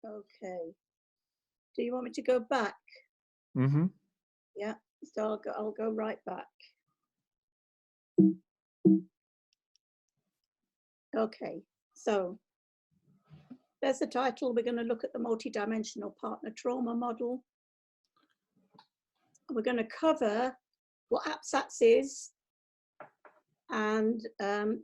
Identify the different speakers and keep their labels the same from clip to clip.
Speaker 1: Okay. Do you want me to go back?
Speaker 2: Mm-hmm.
Speaker 1: Yeah, so I'll go right back. Okay, so there's the title. We're going to look at the multidimensional partner trauma model. We're going to cover what APSATS is and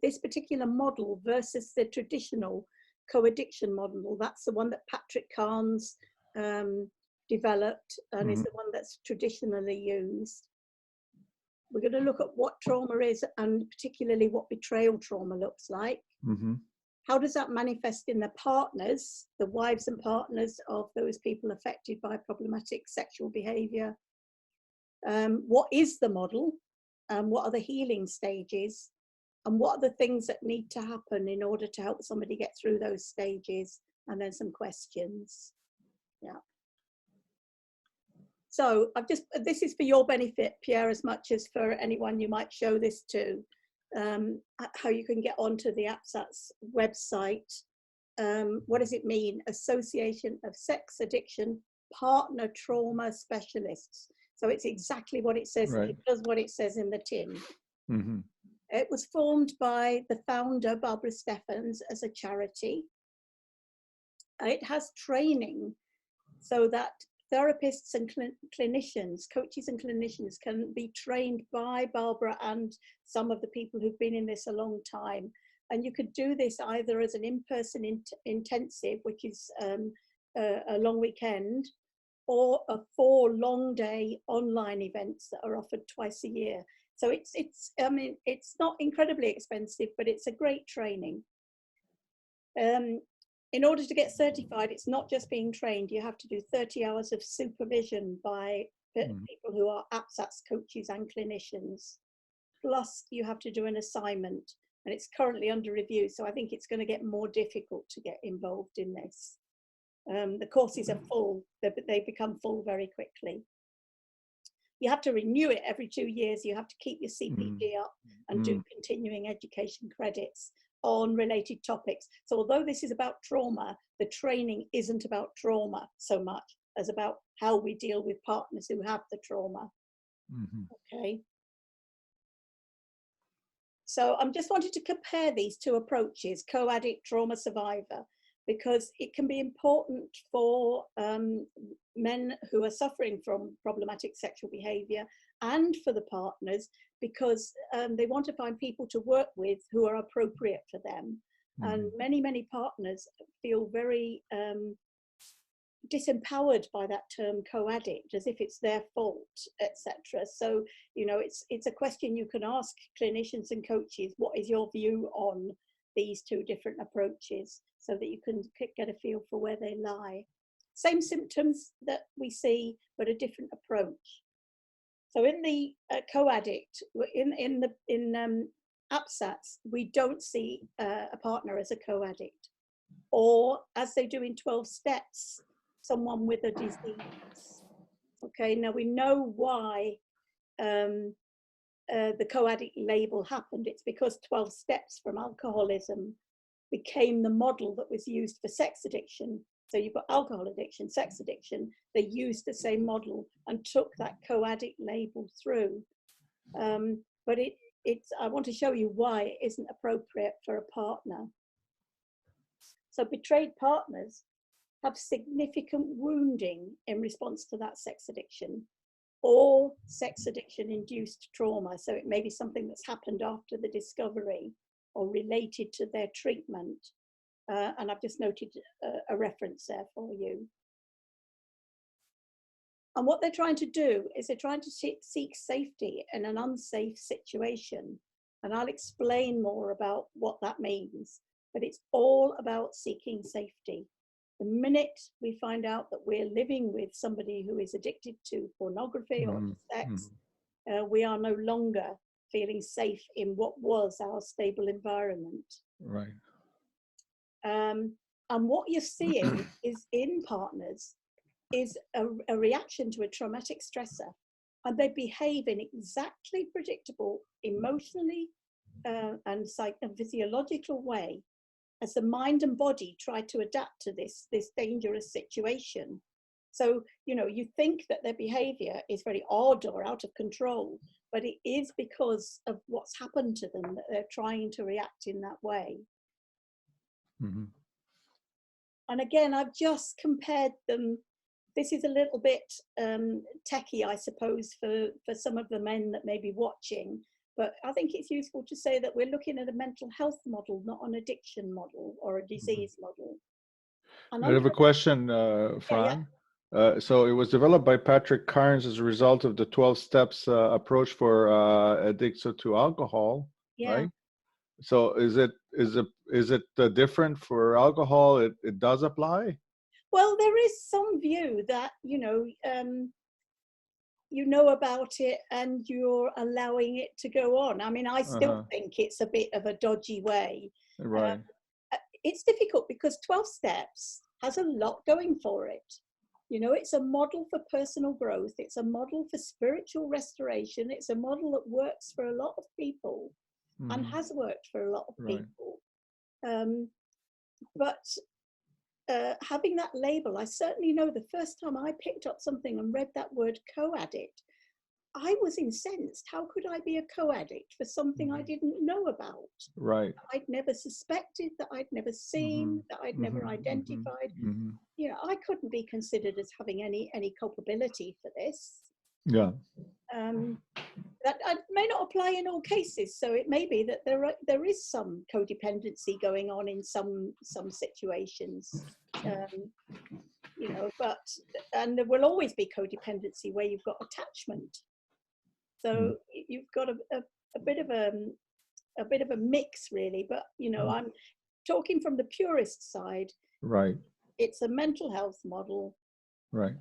Speaker 1: this particular model versus the traditional co-addiction model. That's the one that Patrick Carnes developed and is the one that's traditionally used. We're going to look at what trauma is and particularly what betrayal trauma looks like.
Speaker 2: Mm-hmm.
Speaker 1: How does that manifest in the partners, the wives and partners of those people affected by problematic sexual behavior? What is the model? What are the healing stages? And what are the things that need to happen in order to help somebody get through those stages? And then some questions. Yeah. So this is for your benefit, Pierre, as much as for anyone you might show this to. How you can get onto the APSATS website. What does it mean? Association of Sex Addiction Partner Trauma Specialists. So it's exactly what it says. Right. It does what it says in the tin. Mm-hmm. It was formed by the founder, Barbara Steffens, as a charity. It has training so that therapists and clinicians, coaches and clinicians can be trained by Barbara and some of the people who've been in this a long time. And you could do this either as an in-person intensive, which is a long weekend, or a 4 long-day online events that are offered twice a year. So I mean, it's not incredibly expensive, but it's a great training. In order to get certified, it's not just being trained. You have to do 30 hours of supervision by people who are APSATS coaches and clinicians. Plus, you have to do an assignment, and it's currently under review. So I think it's going to get more difficult to get involved in this. The courses are full. They become full very quickly. You have to renew it every 2 years. You have to keep your CPD up and do continuing education credits on related topics. So although this is about trauma, the training isn't about trauma so much as about how we deal with partners who have the trauma. Okay. So I'm just wanted to compare these two approaches, co-addict, trauma survivor, because it can be important for men who are suffering from problematic sexual behavior and for the partners, because they want to find people to work with who are appropriate for them. And many partners feel very disempowered by that term co-addict, as if it's their fault, etc. So, you know, it's a question you can ask clinicians and coaches: what is your view on these two different approaches, so that you can get a feel for where they lie. Same symptoms that we see, but a different approach. So in the co-addict, in APSATS, we don't see a partner as a co-addict, or as they do in 12 steps, someone with a disease. Okay, now we know why the co-addict label happened. It's because 12 steps from alcoholism became the model that was used for sex addiction. So you've got alcohol addiction, sex addiction. They used the same model and took that co-addict label through. But I want to show you why it isn't appropriate for a partner. So betrayed partners have significant wounding in response to that sex addiction, or sex addiction induced trauma. So it may be something that's happened after the discovery or related to their treatment. And I've just noted a reference there for you. And what they're trying to do is they're trying to seek safety in an unsafe situation. And I'll explain more about what that means, but it's all about seeking safety. The minute we find out that we're living with somebody who is addicted to pornography or to sex, we are no longer feeling safe in what was our stable environment.
Speaker 2: Right.
Speaker 1: And what you're seeing is in partners is a reaction to a traumatic stressor, and they behave in exactly predictable, emotionally and physiological way as the mind and body try to adapt to this dangerous situation. So, you know, you think that their behavior is very odd or out of control, but it is because of what's happened to them that they're trying to react in that way.
Speaker 2: Mm-hmm.
Speaker 1: And again, I've just compared them. This is a little bit techie, I suppose, for some of the men that may be watching. But I think it's useful to say that we're looking at a mental health model, not an addiction model or a disease model. And
Speaker 2: I have a question, Fran. So it was developed by Patrick Carnes as a result of the 12 steps approach for addicts to alcohol, right? So is it different for alcohol? It does apply?
Speaker 1: Well, there is some view that, you know about it and you're allowing it to go on. I mean, I still think it's a bit of a dodgy way.
Speaker 2: Right.
Speaker 1: It's difficult because 12 steps has a lot going for it. You know, it's a model for personal growth. It's a model for spiritual restoration. It's a model that works for a lot of people and has worked for a lot of people. But having that label, I certainly know the first time I picked up something and read that word co-addict, I was incensed. How could I be a co-addict for something I didn't know about?
Speaker 2: Right.
Speaker 1: I'd never suspected, that I'd never seen, that I'd never identified. You know, I couldn't be considered as having any culpability for this.
Speaker 2: Yeah.
Speaker 1: That may not apply in all cases. So it may be that there is some codependency going on in some situations. You know, and there will always be codependency where you've got attachment. So you've got a bit of a mix, really. But you know, I'm talking from the purist side.
Speaker 2: Right.
Speaker 1: It's a mental health model.
Speaker 2: Right.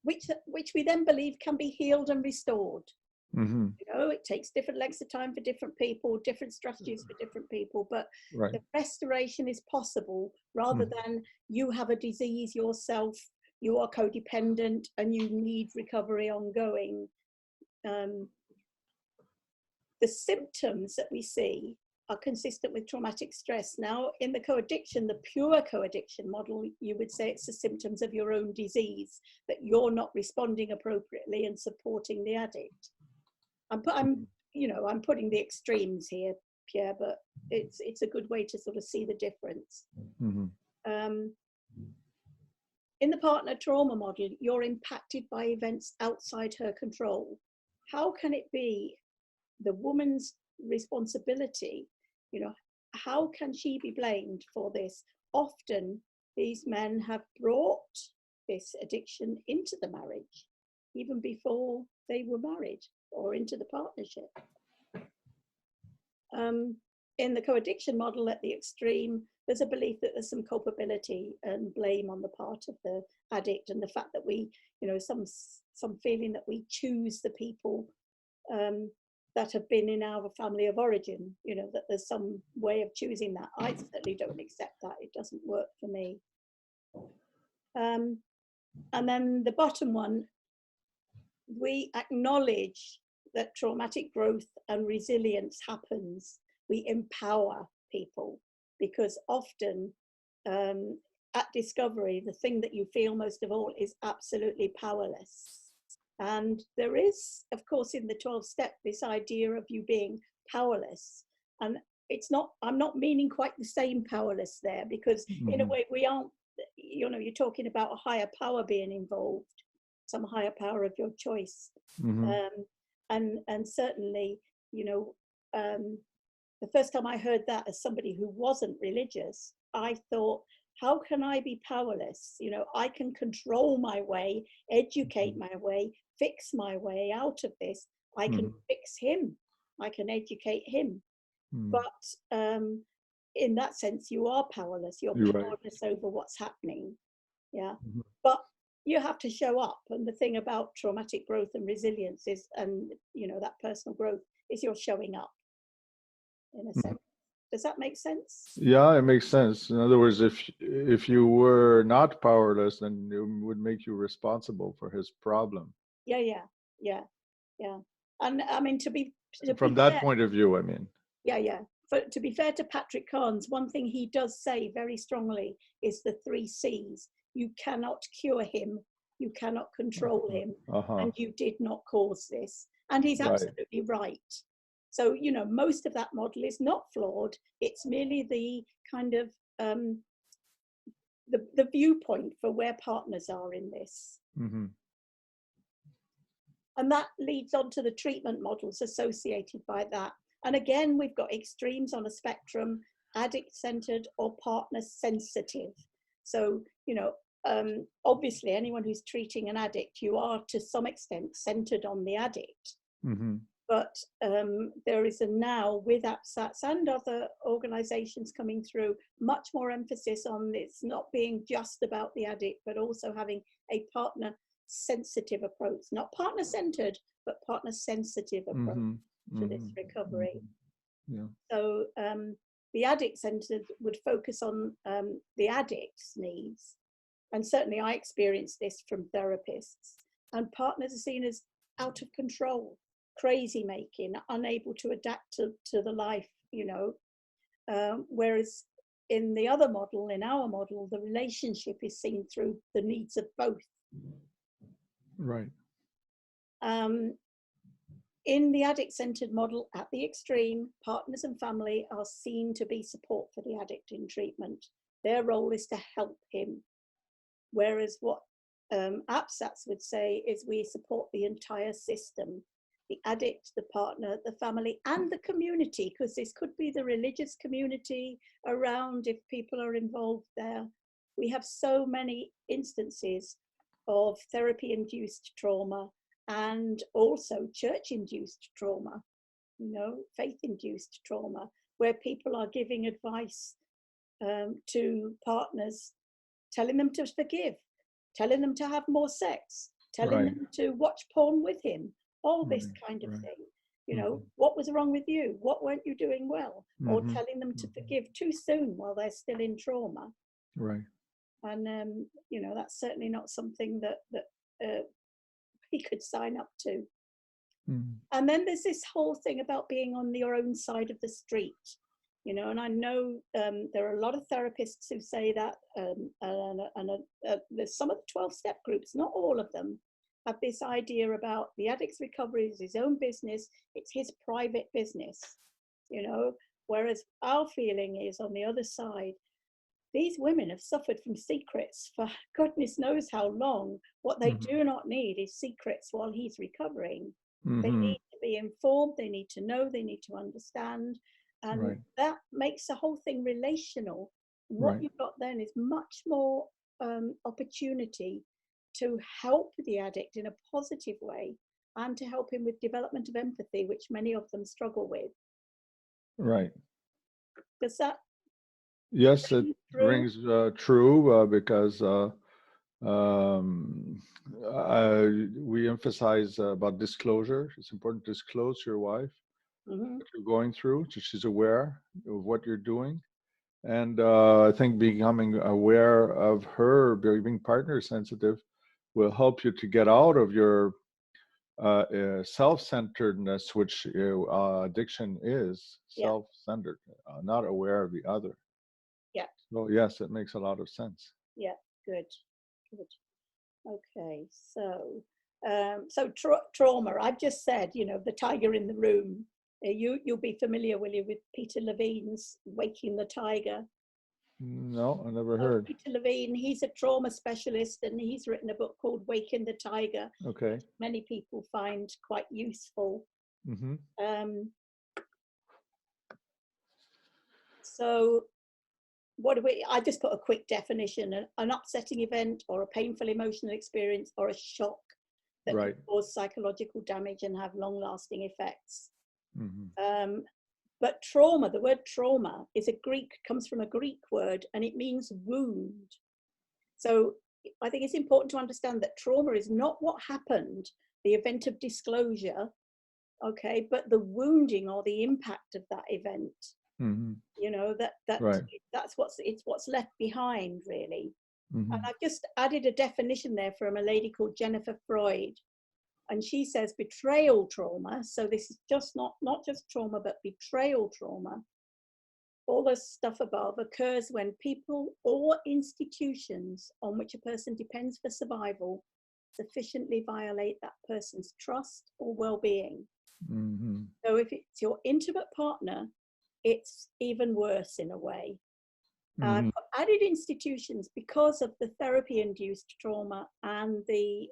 Speaker 1: Which we then believe can be healed and restored.
Speaker 2: You
Speaker 1: know, it takes different lengths of time for different people, different strategies for different people, but the restoration is possible rather than you have a disease yourself, you are codependent and you need recovery ongoing. The symptoms that we see are consistent with traumatic stress. Now, in the co-addiction, the pure co-addiction model, you would say it's the symptoms of your own disease, that you're not responding appropriately and supporting the addict. I'm putting the extremes here, Pierre, but it's a good way to sort of see the difference. In the partner trauma model, you're impacted by events outside her control. How can it be the woman's responsibility? You know, how can she be blamed for this? Often these men have brought this addiction into the marriage, even before they were married or into the partnership. In the co-addiction model at the extreme, there's a belief that there's some culpability and blame on the part of the addict, and the fact that we, you know, some feeling that we choose the people that have been in our family of origin, you know, that there's some way of choosing that. I certainly don't accept that. It doesn't work for me. And then the bottom one, we acknowledge that traumatic growth and resilience happens. We empower people, because often at discovery, the thing that you feel most of all is absolutely powerless. And there is, of course, in the 12 step, this idea of you being powerless. And it's not, I'm not meaning quite the same powerless there, because in a way we aren't, you know, you're talking about a higher power being involved, some higher power of your choice. And certainly, you know, the first time I heard that as somebody who wasn't religious, I thought, how can I be powerless? You know, I can control my way, educate my way, fix my way out of this. I can fix him. I can educate him. But in that sense, you are powerless. You're powerless over what's happening. Yeah. But you have to show up. And the thing about traumatic growth and resilience is, and, you know, that personal growth is you're showing up in a sense. Does that make sense?
Speaker 2: Yeah, it makes sense. In other words, if you were not powerless, then it would make you responsible for his problem.
Speaker 1: Yeah. And I mean, to be
Speaker 2: from that point of view, I mean.
Speaker 1: Yeah. to be fair to Patrick Carnes, one thing he does say very strongly is the 3 C's. You cannot cure him, you cannot control him, and you did not cause this. And he's absolutely right. So, you know, most of that model is not flawed. It's merely the kind of the viewpoint for where partners are in this.
Speaker 2: Mm-hmm.
Speaker 1: And that leads on to the treatment models associated by that. And again, we've got extremes on a spectrum, addict-centered or partner-sensitive. So, you know, obviously anyone who's treating an addict, you are to some extent centered on the addict.
Speaker 2: Mm-hmm.
Speaker 1: But there is now, with APSATS and other organizations coming through, much more emphasis on it's not being just about the addict, but also having a partner-sensitive approach, not partner-centered, but partner-sensitive approach to this recovery.
Speaker 2: Yeah.
Speaker 1: So the addict-centered would focus on the addict's needs. And certainly I experienced this from therapists. And partners are seen as out of control, crazy making, unable to adapt to the life, you know. Whereas in the other model, in our model, the relationship is seen through the needs of both.
Speaker 2: Right.
Speaker 1: In the addict-centered model, at the extreme, partners and family are seen to be support for the addict in treatment. Their role is to help him. Whereas what APSATS would say is we support the entire system, the addict, the partner, the family, and the community, because this could be the religious community around if people are involved there. We have so many instances of therapy-induced trauma and also church-induced trauma, you know, faith-induced trauma, where people are giving advice to partners, telling them to forgive, telling them to have more sex, telling them to watch porn with him, all this kind of thing. You know, what was wrong with you? What weren't you doing well? Or telling them to forgive too soon while they're still in trauma.
Speaker 2: Right.
Speaker 1: And, you know, that's certainly not something that he could sign up to. And then there's this whole thing about being on your own side of the street, you know, and I know there are a lot of therapists who say that, there's some of the 12-step groups, not all of them, have this idea about the addict's recovery is his own business, it's his private business, you know, whereas our feeling is on the other side, these women have suffered from secrets for goodness knows how long. What they do not need is secrets while he's recovering. They need to be informed, they need to know, they need to understand. And that makes the whole thing relational. What you've got then is much more opportunity to help the addict in a positive way and to help him with development of empathy, which many of them struggle with.
Speaker 2: Right.
Speaker 1: Does that?
Speaker 2: Yes, it rings true because we emphasize about disclosure. It's important to disclose to your wife what you're going through, so she's aware of what you're doing. And I think becoming aware of her being partner sensitive will help you to get out of your self-centeredness, which addiction is, self-centered, not aware of the other.
Speaker 1: Yeah.
Speaker 2: So yes, it makes a lot of sense.
Speaker 1: Yeah, good. Okay, so trauma. I've just said, you know, the tiger in the room. You'll be familiar, will you, with Peter Levine's Waking the Tiger?
Speaker 2: No, I never heard.
Speaker 1: Peter Levine, he's a trauma specialist, and he's written a book called Waking the Tiger.
Speaker 2: Okay.
Speaker 1: Many people find quite useful. So what do I just put a quick definition: an upsetting event or a painful emotional experience or a shock that can cause psychological damage and have long-lasting effects. But trauma, the word trauma comes from a Greek word, and it means wound. So I think it's important to understand that trauma is not what happened, the event of disclosure, okay, but the wounding or the impact of that event. You know, that's what's left behind, really. And I've just added a definition there from a lady called Jennifer Freud. And she says betrayal trauma, so this is just not just trauma, but betrayal trauma, all the stuff above occurs when people or institutions on which a person depends for survival sufficiently violate that person's trust or well-being.
Speaker 2: Mm-hmm.
Speaker 1: So if it's your intimate partner, it's even worse in a way.
Speaker 2: Mm-hmm.
Speaker 1: Added institutions because of the therapy-induced trauma and the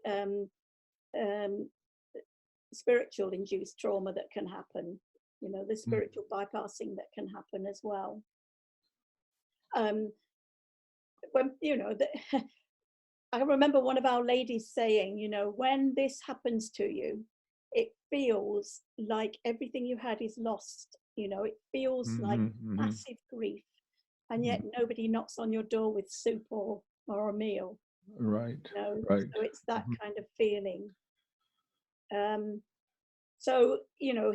Speaker 1: spiritual-induced trauma that can happen, you know, the spiritual bypassing that can happen as well. When, you know, I remember one of our ladies saying, you know, when this happens to you, it feels like everything you had is lost. You know, it feels like massive grief, and yet nobody knocks on your door with soup or a meal.
Speaker 2: Right.
Speaker 1: You know?
Speaker 2: Right.
Speaker 1: So it's that kind of feeling. So, you know,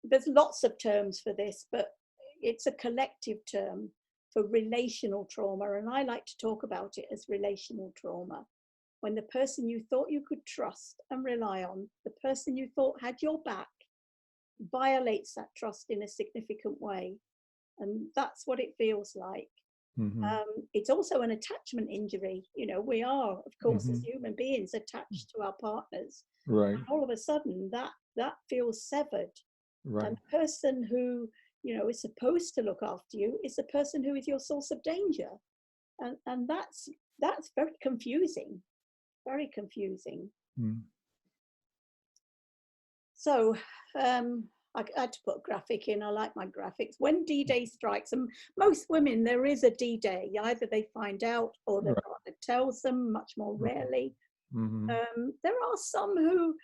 Speaker 1: there's lots of terms for this, but it's a collective term for relational trauma. And I like to talk about it as relational trauma. When the person you thought you could trust and rely on, the person you thought had your back, violates that trust in a significant way. And that's what it feels like. It's also an attachment injury. You know, we are, of course, as human beings, attached to our partners.
Speaker 2: Right.
Speaker 1: And all of a sudden, that feels severed.
Speaker 2: Right.
Speaker 1: And the person who, you know, is supposed to look after you is the person who is your source of danger. And that's very confusing. Very confusing. So I had to put a graphic in. I like my graphics. When D-Day strikes, and most women, there is a D-Day. Either they find out or their partner tells them, much more rarely. There are some who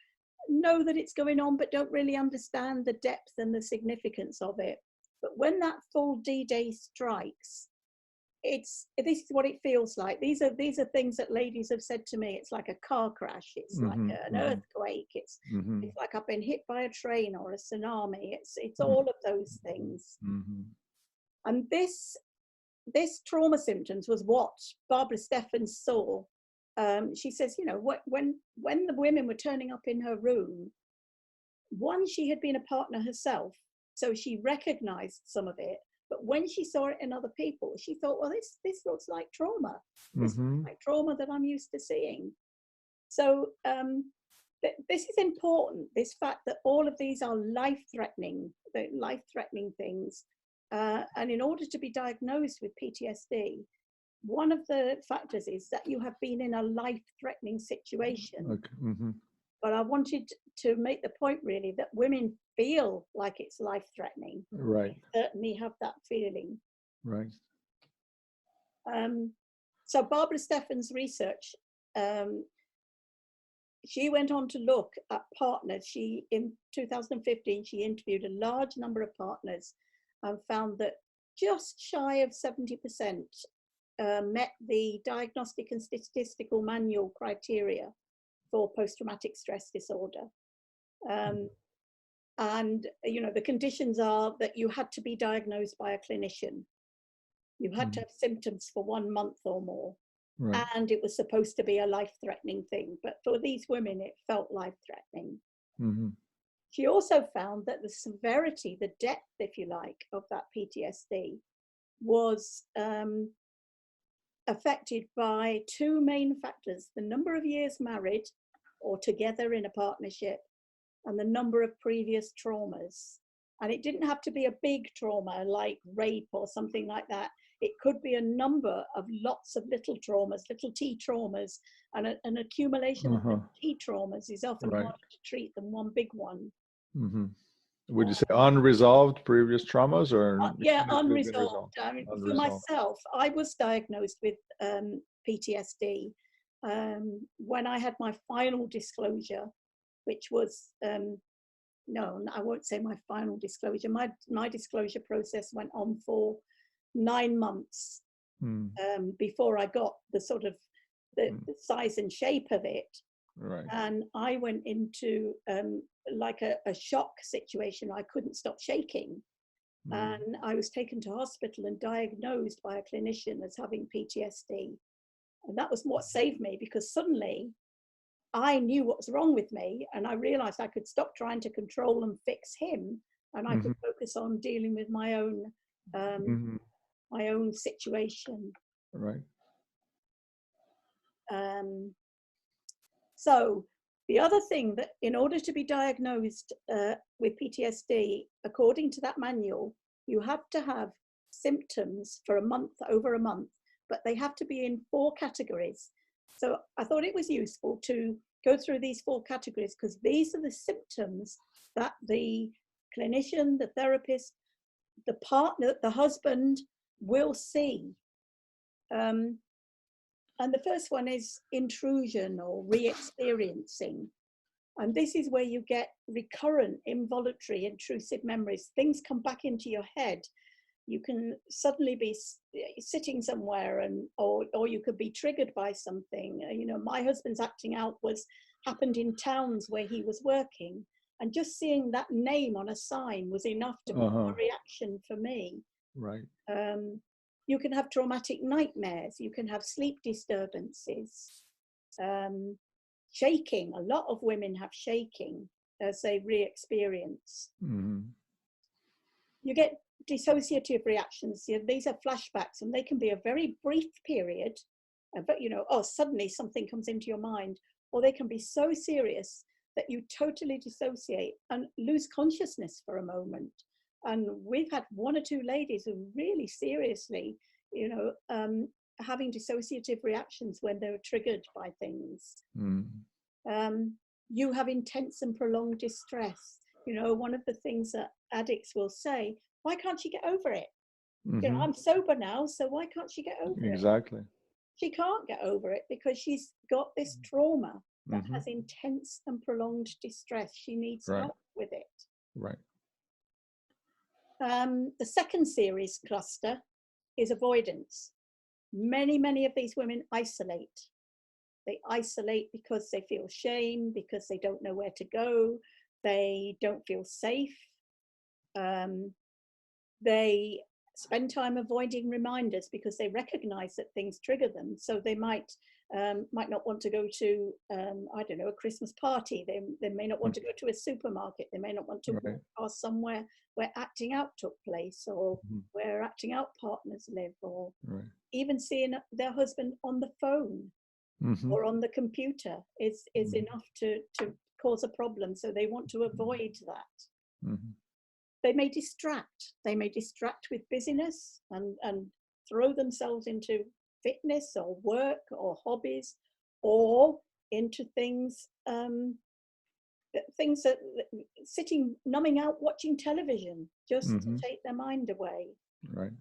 Speaker 1: know that it's going on but don't really understand the depth and the significance of it. But when that full D-Day strikes, this is what it feels like. These are things that ladies have said to me. It's like a car crash. It's like an earthquake. It's like I've been hit by a train or a tsunami. It's all of those things. And this trauma symptoms was what Barbara Steffens saw. She says, you know, when the women were turning up in her room, one, she had been a partner herself, so she recognized some of it. But when she saw it in other people, she thought, well, this looks like trauma. This looks like trauma that I'm used to seeing. So this is important, this fact that all of these are life-threatening things. And in order to be diagnosed with PTSD, one of the factors is that you have been in a life-threatening situation.
Speaker 2: Okay.
Speaker 1: But I wanted to make the point really that women feel like it's life-threatening.
Speaker 2: Right.
Speaker 1: They certainly have that feeling.
Speaker 2: Right.
Speaker 1: So Barbara Steffens' research, she went on to look at partners. In 2015, she interviewed a large number of partners and found that just shy of 70% met the Diagnostic and Statistical Manual criteria for post-traumatic stress disorder. And, you know, the conditions are that you had to be diagnosed by a clinician. You had to have symptoms for 1 month or more. Right. And it was supposed to be a life-threatening thing. But for these women, it felt life-threatening. She also found that the severity, the depth, if you like, of that PTSD was affected by two main factors: the number of years married or together in a partnership, and the number of previous traumas. And it didn't have to be a big trauma like rape or something like that. It could be a number of lots of little traumas, little T traumas, and an accumulation of T traumas is often harder to treat than one big one.
Speaker 2: Would you say unresolved previous traumas, or
Speaker 1: yeah, unresolved? I mean, for myself, I was diagnosed with PTSD when I had my final disclosure, which was no, I won't say my final disclosure. My disclosure process went on for 9 months before I got the sort of the size and shape of it. Right. And I went into like a shock situation. I couldn't stop shaking. And I was taken to hospital and diagnosed by a clinician as having PTSD. And that was what saved me, because suddenly I knew what was wrong with me, and I realized I could stop trying to control and fix him, and I could focus on dealing with my own my own situation.
Speaker 2: Right.
Speaker 1: So the other thing, that in order to be diagnosed with PTSD, according to that manual, you have to have symptoms for a month, over a month, but they have to be in 4 categories. So I thought it was useful to go through these 4 categories, because these are the symptoms that the clinician, the therapist, the partner, the husband will see. And the first one is intrusion or re-experiencing. And this is where you get recurrent, involuntary, intrusive memories. Things come back into your head. You can suddenly be sitting somewhere, or you could be triggered by something. You know, my husband's acting out happened in towns where he was working. And just seeing that name on a sign was enough to be a reaction for me.
Speaker 2: Right.
Speaker 1: You can have traumatic nightmares. You can have sleep disturbances, shaking. A lot of women have shaking as they re-experience. You get dissociative reactions. These are flashbacks, and they can be a very brief period, but you know, oh, suddenly something comes into your mind, or they can be so serious that you totally dissociate and lose consciousness for a moment. And we've had 1 or 2 ladies who really seriously, you know, having dissociative reactions when they're triggered by things. You have intense and prolonged distress. You know, one of the things that addicts will say, why can't she get over it? You know, I'm sober now, so why can't she get over it?
Speaker 2: Exactly. She
Speaker 1: can't get over it because she's got this trauma that has intense and prolonged distress. She needs help with it.
Speaker 2: Right.
Speaker 1: The second series cluster is avoidance. Many of these women isolate. They isolate because they feel shame, because they don't know where to go, they don't feel safe. They spend time avoiding reminders because they recognize that things trigger them. So they might not want to go to, I don't know, a Christmas party. They may not want to go to a supermarket. They may not want to walk past somewhere where acting out took place, or where acting out partners live, or even seeing their husband on the phone or on the computer is enough to cause a problem. So they want to avoid that. They may distract. They may distract with busyness and throw themselves into fitness or work or hobbies, or into things that sitting, numbing out, watching television just to take their mind away.
Speaker 2: Right.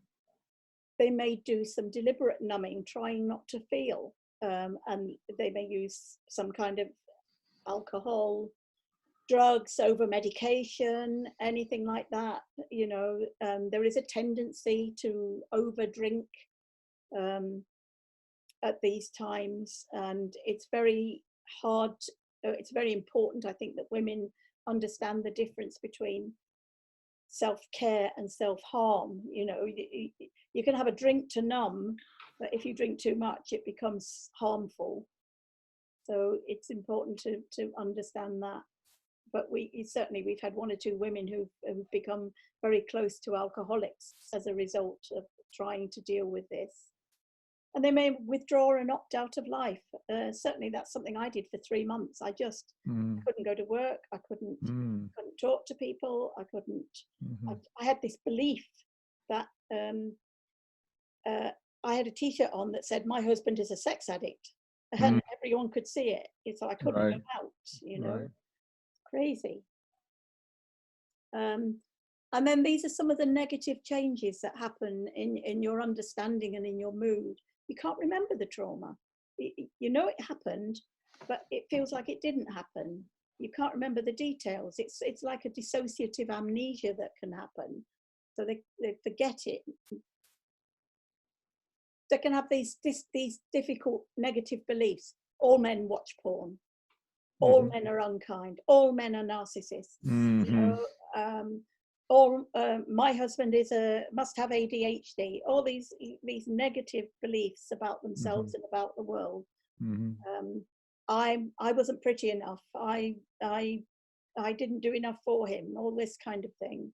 Speaker 1: They may do some deliberate numbing, trying not to feel, and they may use some kind of alcohol, drugs, over medication, anything like that. You know, there is a tendency to over drink at these times, and it's very hard. It's very important, I think, that women understand the difference between self-care and self-harm. You know, you can have a drink to numb, but if you drink too much, it becomes harmful. So it's important to understand that. But we've had 1 or 2 women who've become very close to alcoholics as a result of trying to deal with this. And they may withdraw and opt out of life. Certainly that's something I did for 3 months. I just couldn't go to work. I couldn't talk to people. I couldn't. I had this belief that I had a t-shirt on that said, "My husband is a sex addict." And everyone could see it. So I couldn't go out, you know. Crazy. And then these are some of the negative changes that happen in your understanding and in your mood. You can't remember the trauma. You know it happened, but it feels like it didn't happen. You can't remember the details. It's like a dissociative amnesia that can happen. So they forget it. They can have these difficult negative beliefs. All men watch porn. All men are unkind. All men are narcissists. You know, my husband must have ADHD. All these negative beliefs about themselves and about the world. I wasn't pretty enough. I didn't do enough for him. All this kind of thing.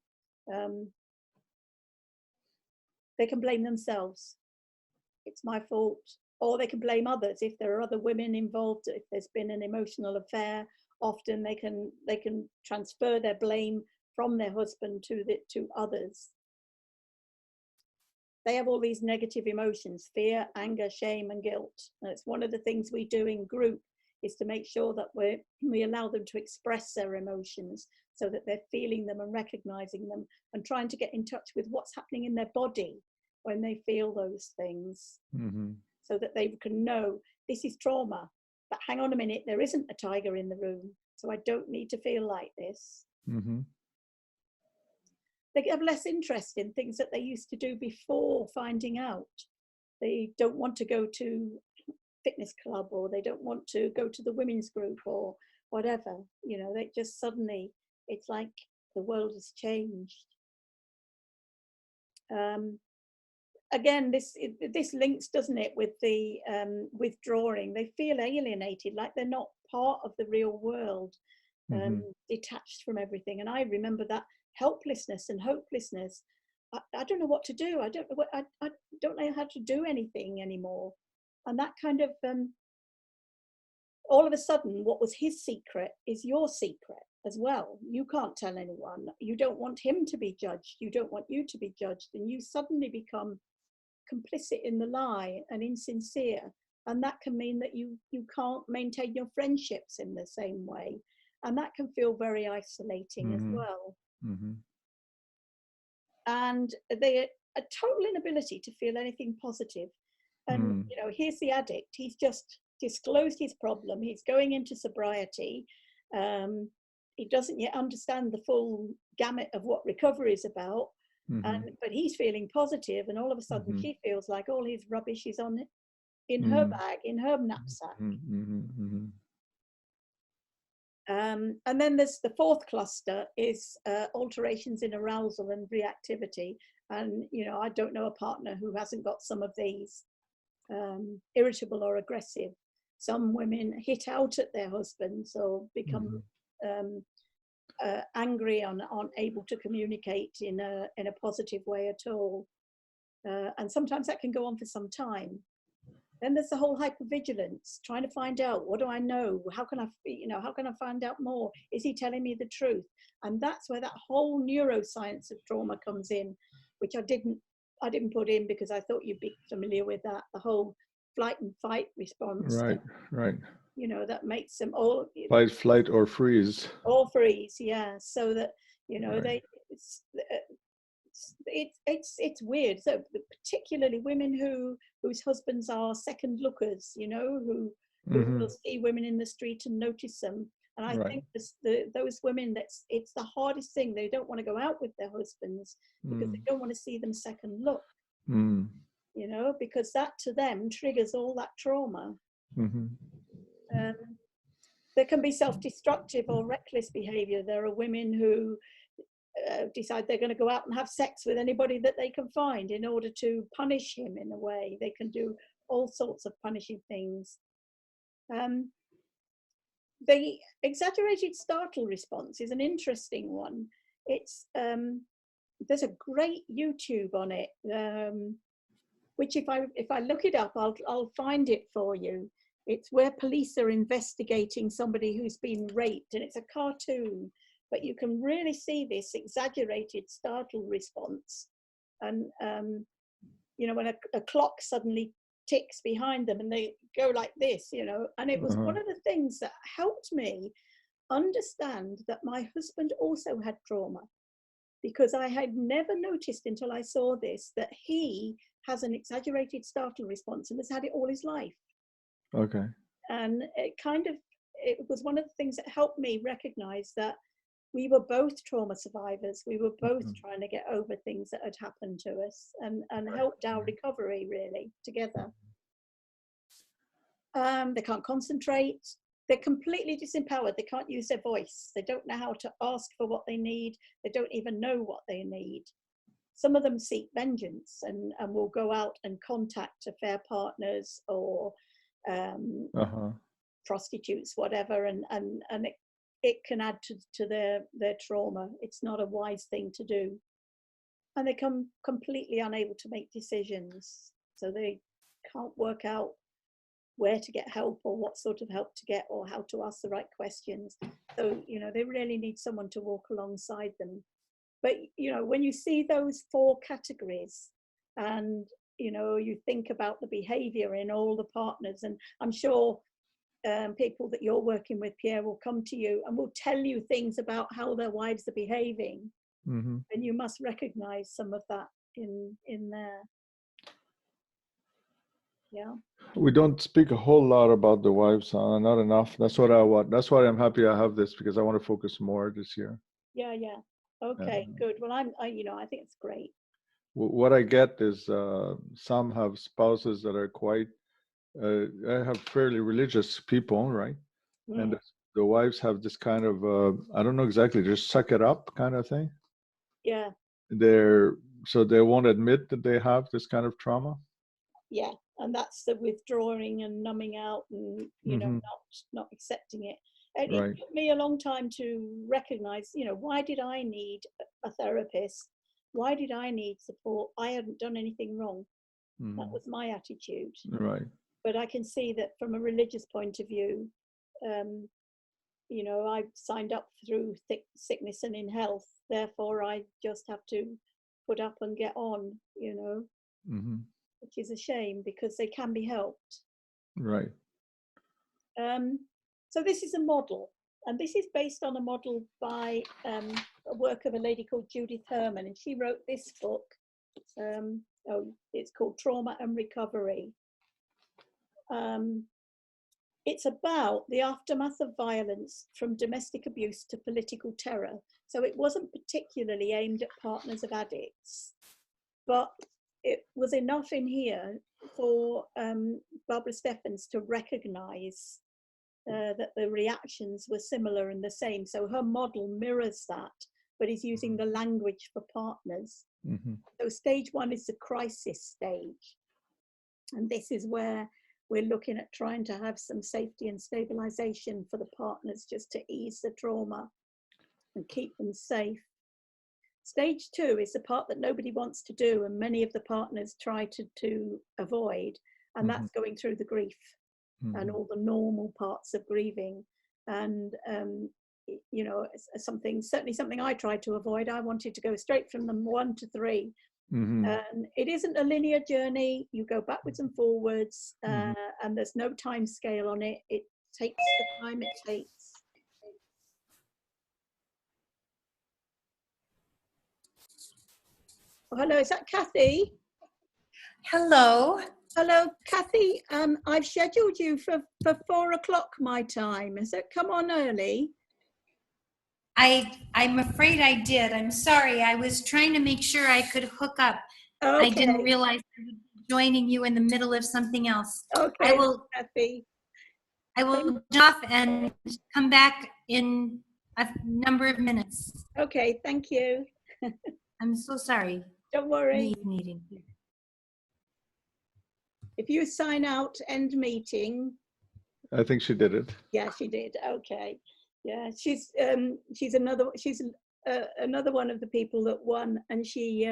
Speaker 1: they can blame themselves. It's my fault. Or they can blame others. If there are other women involved, if there's been an emotional affair, often they can transfer their blame from their husband to others. They have all these negative emotions: fear, anger, shame, and guilt. And it's one of the things we do in group, is to make sure that we allow them to express their emotions, so that they're feeling them and recognizing them, and trying to get in touch with what's happening in their body when they feel those things, so that they can know this is trauma, but hang on a minute, there isn't a tiger in the room, so I don't need to feel like this. They have less interest in things that they used to do before finding out. They don't want to go to fitness club, or they don't want to go to the women's group or whatever. You know, they just suddenly, it's like the world has changed. Again, this links, doesn't it, with the withdrawing. They feel alienated, like they're not part of the real world, detached from everything. And I remember that helplessness and hopelessness. I don't know what to do. I don't know how to do anything anymore. And that kind of, all of a sudden, what was his secret is your secret as well. You can't tell anyone. You don't want him to be judged. You don't want you to be judged. And you suddenly become complicit in the lie and insincere. And that can mean that you can't maintain your friendships in the same way. And that can feel very isolating as well. And a total inability to feel anything positive. And you know, here's the addict. He's just disclosed his problem. He's going into sobriety. He doesn't yet understand the full gamut of what recovery is about. But he's feeling positive, and all of a sudden she feels like all his rubbish is in her bag, in her knapsack. And then there's the fourth cluster is alterations in arousal and reactivity. And, you know, I don't know a partner who hasn't got some of these, irritable or aggressive. Some women hit out at their husbands or become angry, aren't able to communicate in a positive way at all. And sometimes that can go on for some time. Then there's the whole hypervigilance, trying to find out, what do I know? How can I find out more? Is he telling me the truth? And that's where that whole neuroscience of trauma comes in, which I didn't put in because I thought you'd be familiar with that. The whole flight and fight response.
Speaker 2: Right.
Speaker 1: You know, that makes them all
Speaker 2: fight, flight, or freeze.
Speaker 1: Or freeze, yeah. So that, you know, it's weird. So particularly women whose husbands are second lookers, you know, who will see women in the street and notice them. And I think those women, it's the hardest thing. They don't want to go out with their husbands because they don't want to see them second look. You know, because that to them triggers all that trauma. There can be self-destructive or reckless behavior. There are women who decide they're going to go out and have sex with anybody that they can find in order to punish him in a way. They can do all sorts of punishing things. The exaggerated startle response is an interesting one. It's there's a great YouTube on it, which if I look it up, I'll find it for you. It's where police are investigating somebody who's been raped, and it's a cartoon, but you can really see this exaggerated startle response. And, you know, when a clock suddenly ticks behind them and they go like this, you know, and it was one of the things that helped me understand that my husband also had trauma, because I had never noticed until I saw this, that he has an exaggerated startle response and has had it all his life.
Speaker 2: Okay.
Speaker 1: And it was one of the things that helped me recognize that we were both trauma survivors. We were both trying to get over things that had happened to us, and helped our recovery really together. They can't concentrate. They're completely disempowered. They can't use their voice. They don't know how to ask for what they need. They don't even know what they need. Some of them seek vengeance and will go out and contact affair partners or prostitutes, whatever, and it can add to their trauma. It's not a wise thing to do. and they come completely unable to make decisions. So they can't work out where to get help or what sort of help to get or how to ask the right questions. So, you know, they really need someone to walk alongside them. But, you know, when you see those 4 categories and, you know, you think about the behavior in all the partners, and I'm sure people that you're working with, Pierre, will come to you and will tell you things about how their wives are behaving.
Speaker 2: Mm-hmm.
Speaker 1: And you must recognize some of that in there. Yeah.
Speaker 2: We don't speak a whole lot about the wives, not enough. That's what I want. That's why I'm happy I have this, because I want to focus more this year.
Speaker 1: Yeah, yeah. Okay, good. Well, you know, I think it's great.
Speaker 2: What I get is some have spouses that are quite, I have fairly religious people, right?
Speaker 1: Mm.
Speaker 2: And the wives have this kind of, I don't know exactly, just suck it up kind of thing.
Speaker 1: Yeah.
Speaker 2: So they won't admit that they have this kind of trauma.
Speaker 1: Yeah, and that's the withdrawing and numbing out and, you know, not accepting it. And
Speaker 2: Right.
Speaker 1: it took me a long time to recognize, you know, why did I need a therapist? Why did I need support? I hadn't done anything wrong. That was my attitude.
Speaker 2: Right.
Speaker 1: But I can see that from a religious point of view, you know, I signed up through sickness and in health. Therefore, I just have to put up and get on, you know, which is a shame because they can be helped.
Speaker 2: Right.
Speaker 1: So this is a model, and this is based on a model by a work of a lady called Judith Herman, and she wrote this book. It's called Trauma and Recovery. It's about the aftermath of violence from domestic abuse to political terror. So it wasn't particularly aimed at partners of addicts, but it was enough in here for Barbara Steffens to recognize that the reactions were similar and the same. So her model mirrors that, but is using the language for partners. So stage 1 is the crisis stage. And this is where we're looking at trying to have some safety and stabilization for the partners, just to ease the trauma and keep them safe. Stage 2 is the part that nobody wants to do, and many of the partners try to avoid, and that's going through the grief and all the normal parts of grieving. And you know, certainly something I tried to avoid. I wanted to go straight from them 1 to 3. And it isn't a linear journey. You go backwards and forwards, and there's no time scale on it. It takes the time it takes. Oh, hello, is that Kathy?
Speaker 3: Hello.
Speaker 1: Hello, Kathy. I've scheduled you for 4 o'clock my time. Has it come on early?
Speaker 3: I'm afraid I did. I'm sorry. I was trying to make sure I could hook up.
Speaker 1: Okay.
Speaker 3: I didn't realize I was joining you in the middle of something else.
Speaker 1: Okay, Kathy.
Speaker 3: I will jump off and come back in a number of minutes.
Speaker 1: Okay, thank you.
Speaker 3: I'm so sorry.
Speaker 1: Don't worry.
Speaker 3: Meeting.
Speaker 1: If you sign out, end meeting.
Speaker 2: I think she did it.
Speaker 1: Yeah, she did. Okay. Yeah, she's another one of the people that won, and she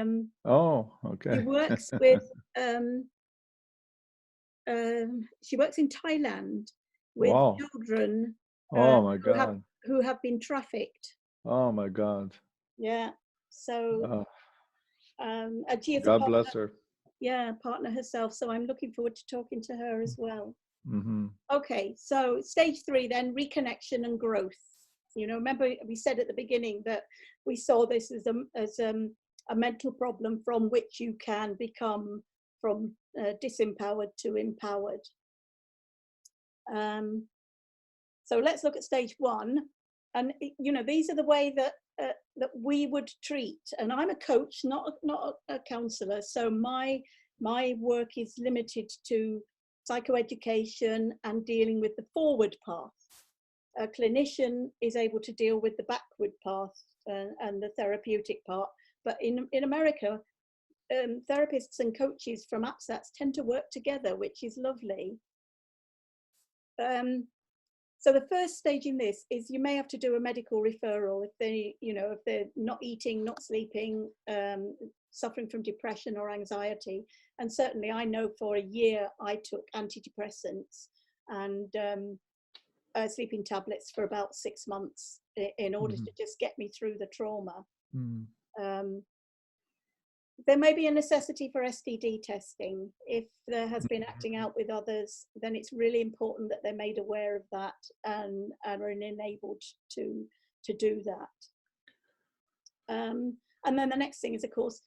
Speaker 2: oh, okay.
Speaker 1: She works with she works in Thailand with
Speaker 2: wow.
Speaker 1: children
Speaker 2: oh my God.
Speaker 1: who have been trafficked.
Speaker 2: Oh my God.
Speaker 1: Yeah. So and she is
Speaker 2: God bless her.
Speaker 1: Yeah, partner herself. So I'm looking forward to talking to her as well. Okay, so stage 3 then, reconnection and growth. You know, remember we said at the beginning that we saw this as a mental problem from which you can become from disempowered to empowered. So let's look at stage 1. And, you know, these are the way that we would treat. And I'm a coach, not a counselor. So my work is limited to psychoeducation and dealing with the forward path. A clinician is able to deal with the backward path and the therapeutic part. But in America, therapists and coaches from APSATS tend to work together, which is lovely. So the first stage in this is you may have to do a medical referral if they, you know, if they're not eating, not sleeping, suffering from depression or anxiety. And certainly I know for a year I took antidepressants and sleeping tablets for about 6 months in order to just get me through the trauma. There may be a necessity for STD testing. If there has been acting out with others, then it's really important that they're made aware of that and are enabled to do that. And then the next thing is, of course,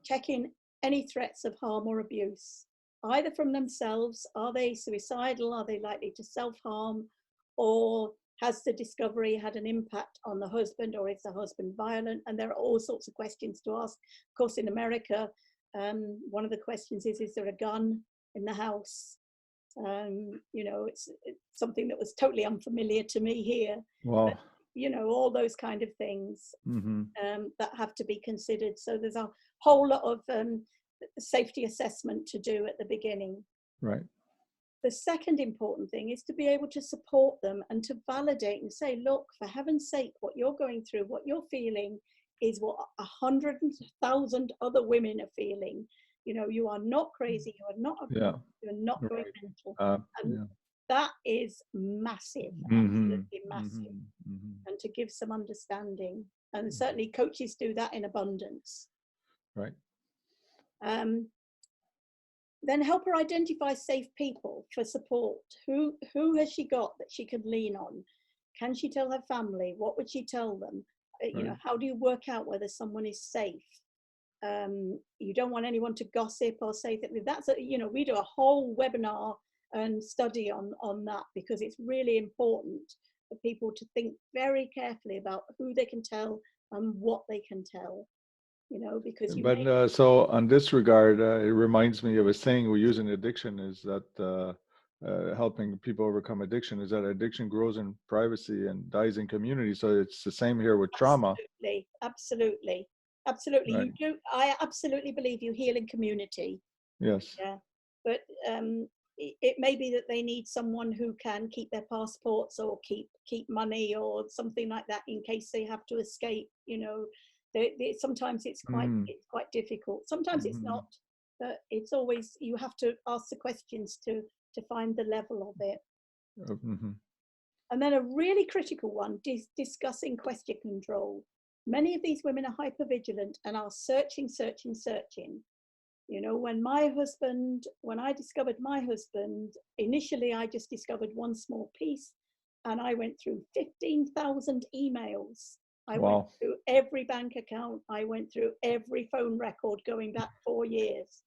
Speaker 1: checking any threats of harm or abuse, either from themselves. Are they suicidal? Are they likely to self-harm? Or has the discovery had an impact on the husband, or is the husband violent? And there are all sorts of questions to ask. Of course, in America, one of the questions is there a gun in the house? You know, it's something that was totally unfamiliar to me here.
Speaker 2: Wow.
Speaker 1: But, you know, all those kind of things that have to be considered. So there's a whole lot of safety assessment to do at the beginning.
Speaker 2: Right.
Speaker 1: The second important thing is to be able to support them and to validate and say, look, for heaven's sake, what you're going through, what you're feeling is what 100,000 other women are feeling. You know, you are not crazy, you are not you're not going mental. And that is massive, absolutely massive. And to give some understanding. And certainly coaches do that in abundance.
Speaker 2: Right.
Speaker 1: Then help her identify safe people for support. Who has she got that she can lean on? Can she tell her family? What would she tell them? You know, how do you work out whether someone is safe? You don't want anyone to gossip or say that. That's you know, we do a whole webinar and study on that, because it's really important for people to think very carefully about who they can tell and what they can tell. You know, because
Speaker 2: so on this regard, it reminds me of a saying we use in addiction, is that helping people overcome addiction is that addiction grows in privacy and dies in community. So it's the same here with trauma.
Speaker 1: Absolutely.
Speaker 2: Right.
Speaker 1: You do. I absolutely believe you heal in community.
Speaker 2: Yes.
Speaker 1: Yeah, but it may be that they need someone who can keep their passports or keep money or something like that in case they have to escape. You know. Sometimes it's quite difficult. Sometimes it's not, but it's always, you have to ask the questions to find the level of it. And then a really critical one, discussing question control. Many of these women are hypervigilant and are searching. You know, when I discovered my husband, initially I just discovered one small piece, and I went through 15,000 emails. I went through every bank account. I went through every phone record going back 4 years.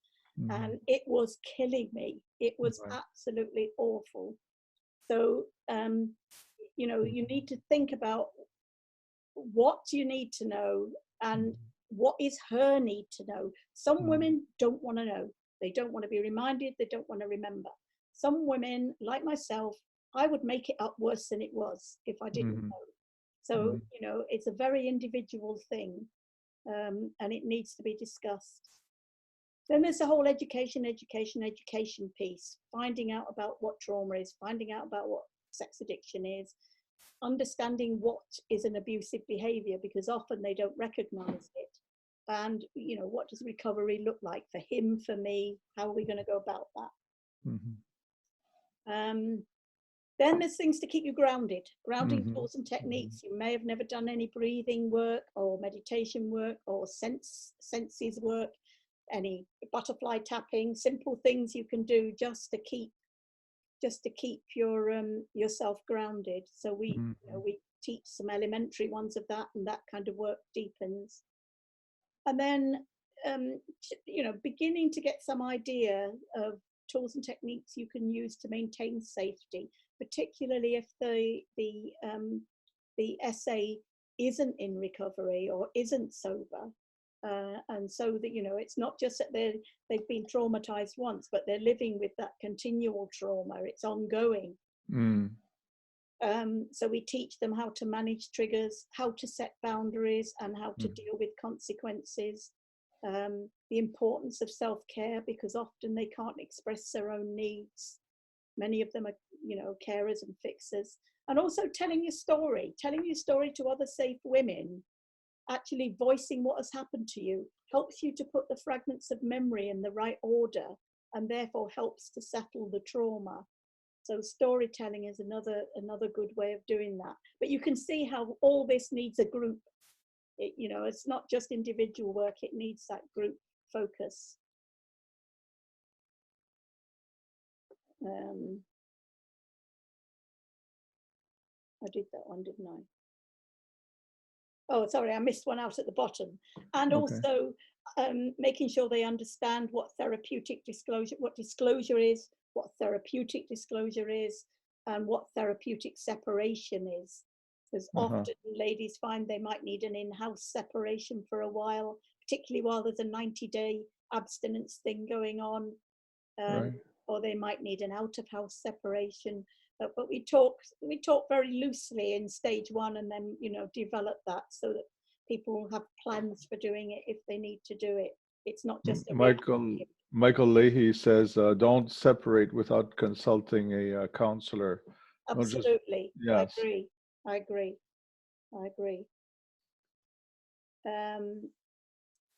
Speaker 1: And it was killing me. It was absolutely awful. So, you know, you need to think about what you need to know and what is her need to know. Some women don't want to know. They don't want to be reminded. They don't want to remember. Some women, like myself, I would make it up worse than it was if I didn't know. So, you know, it's a very individual thing, and it needs to be discussed. Then there's the whole education piece, finding out about what trauma is, finding out about what sex addiction is, understanding what is an abusive behavior, because often they don't recognize it. And, you know, what does recovery look like for him, for me? How are we going to go about that? Then there's things to keep you grounded, grounding tools and techniques. You may have never done any breathing work or meditation work or senses work, any butterfly tapping, simple things you can do just to keep yourself grounded. So we teach some elementary ones of that, and that kind of work deepens. And then you know, beginning to get some idea of tools and techniques you can use to maintain safety, particularly if the essay isn't in recovery or isn't sober. And so that, you know, it's not just that they've been traumatized once, but they're living with that continual trauma. It's ongoing. So we teach them how to manage triggers, how to set boundaries, and how to deal with consequences. The importance of self-care, because often they can't express their own needs. Many of them are, you know, carers and fixers. And also telling your story to other safe women, actually voicing what has happened to you, helps you to put the fragments of memory in the right order, and therefore helps to settle the trauma. So storytelling is another good way of doing that. But you can see how all this needs a group. You know, it's not just individual work, it needs that group focus. I did that one, didn't I? Oh, sorry, I missed one out at the bottom. And also making sure they understand what therapeutic disclosure, what disclosure is, what therapeutic disclosure is, and what therapeutic separation is. Because often ladies find they might need an in-house separation for a while, particularly while there's a 90-day abstinence thing going on, or they might need an out-of-house separation. But we talk very loosely in stage one, and then, you know, develop that so that people will have plans for doing it if they need to do it. It's not just a
Speaker 2: Michael Leahy says, don't separate without consulting a counselor.
Speaker 1: Absolutely.
Speaker 2: Yes.
Speaker 1: I agree.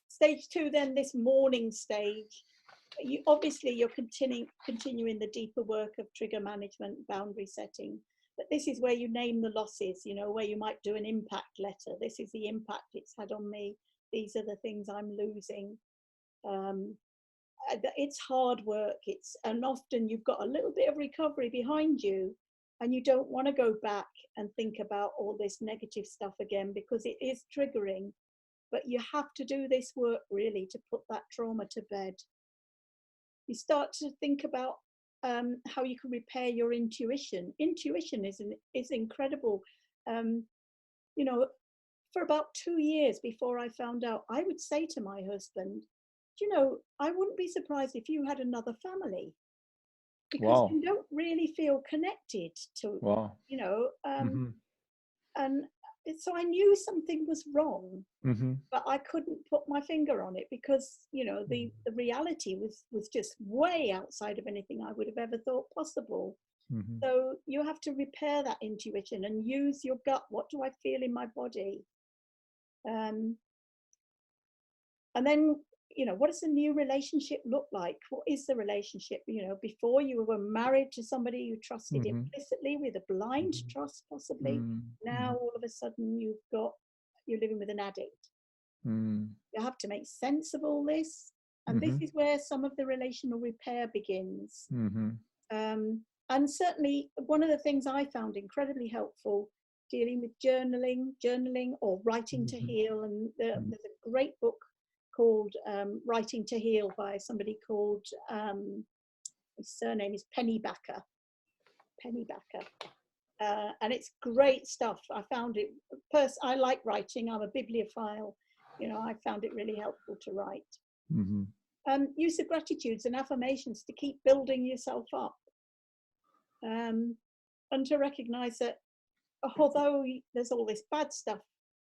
Speaker 1: Stage two, then, this morning stage, you're continuing the deeper work of trigger management, boundary setting. But this is where you name the losses, you know, where you might do an impact letter. This is the impact it's had on me. These are the things I'm losing. It's hard work. And often you've got a little bit of recovery behind you, and you don't want to go back and think about all this negative stuff again, because it is triggering. But you have to do this work really to put that trauma to bed. You start to think about how you can repair your intuition. Intuition is incredible. You know, for about 2 years before I found out, I would say to my husband, you know, I wouldn't be surprised if you had another family, because you don't really feel connected to, you know, and so I knew something was wrong, but I couldn't put my finger on it, because, you know, the reality was just way outside of anything I would have ever thought possible. So you have to repair that intuition and use your gut. What do I feel in my body? And then, you know, what does a new relationship look like? What is the relationship? You know, before you were married to somebody you trusted implicitly, with a blind trust possibly. Now all of a sudden you're living with an addict. You have to make sense of all this, and this is where some of the relational repair begins. And certainly one of the things I found incredibly helpful, dealing with journaling or writing to heal. And there's a great book called Writing to Heal by somebody called, his surname is Pennybacker. And it's great stuff. I found it, I like writing, I'm a bibliophile, you know, I found it really helpful to write. Use of gratitudes and affirmations to keep building yourself up. And to recognize that although there's all this bad stuff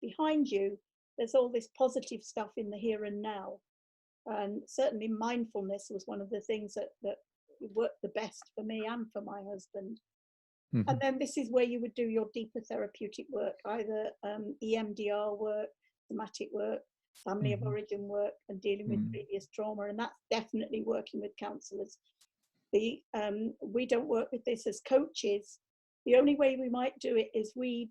Speaker 1: behind you, there's all this positive stuff in the here and now. And certainly mindfulness was one of the things that worked the best for me and for my husband. And then this is where you would do your deeper therapeutic work, either EMDR work, somatic work, family of origin work, and dealing with previous trauma. And that's definitely working with counsellors. We don't work with this as coaches. The only way we might do it is we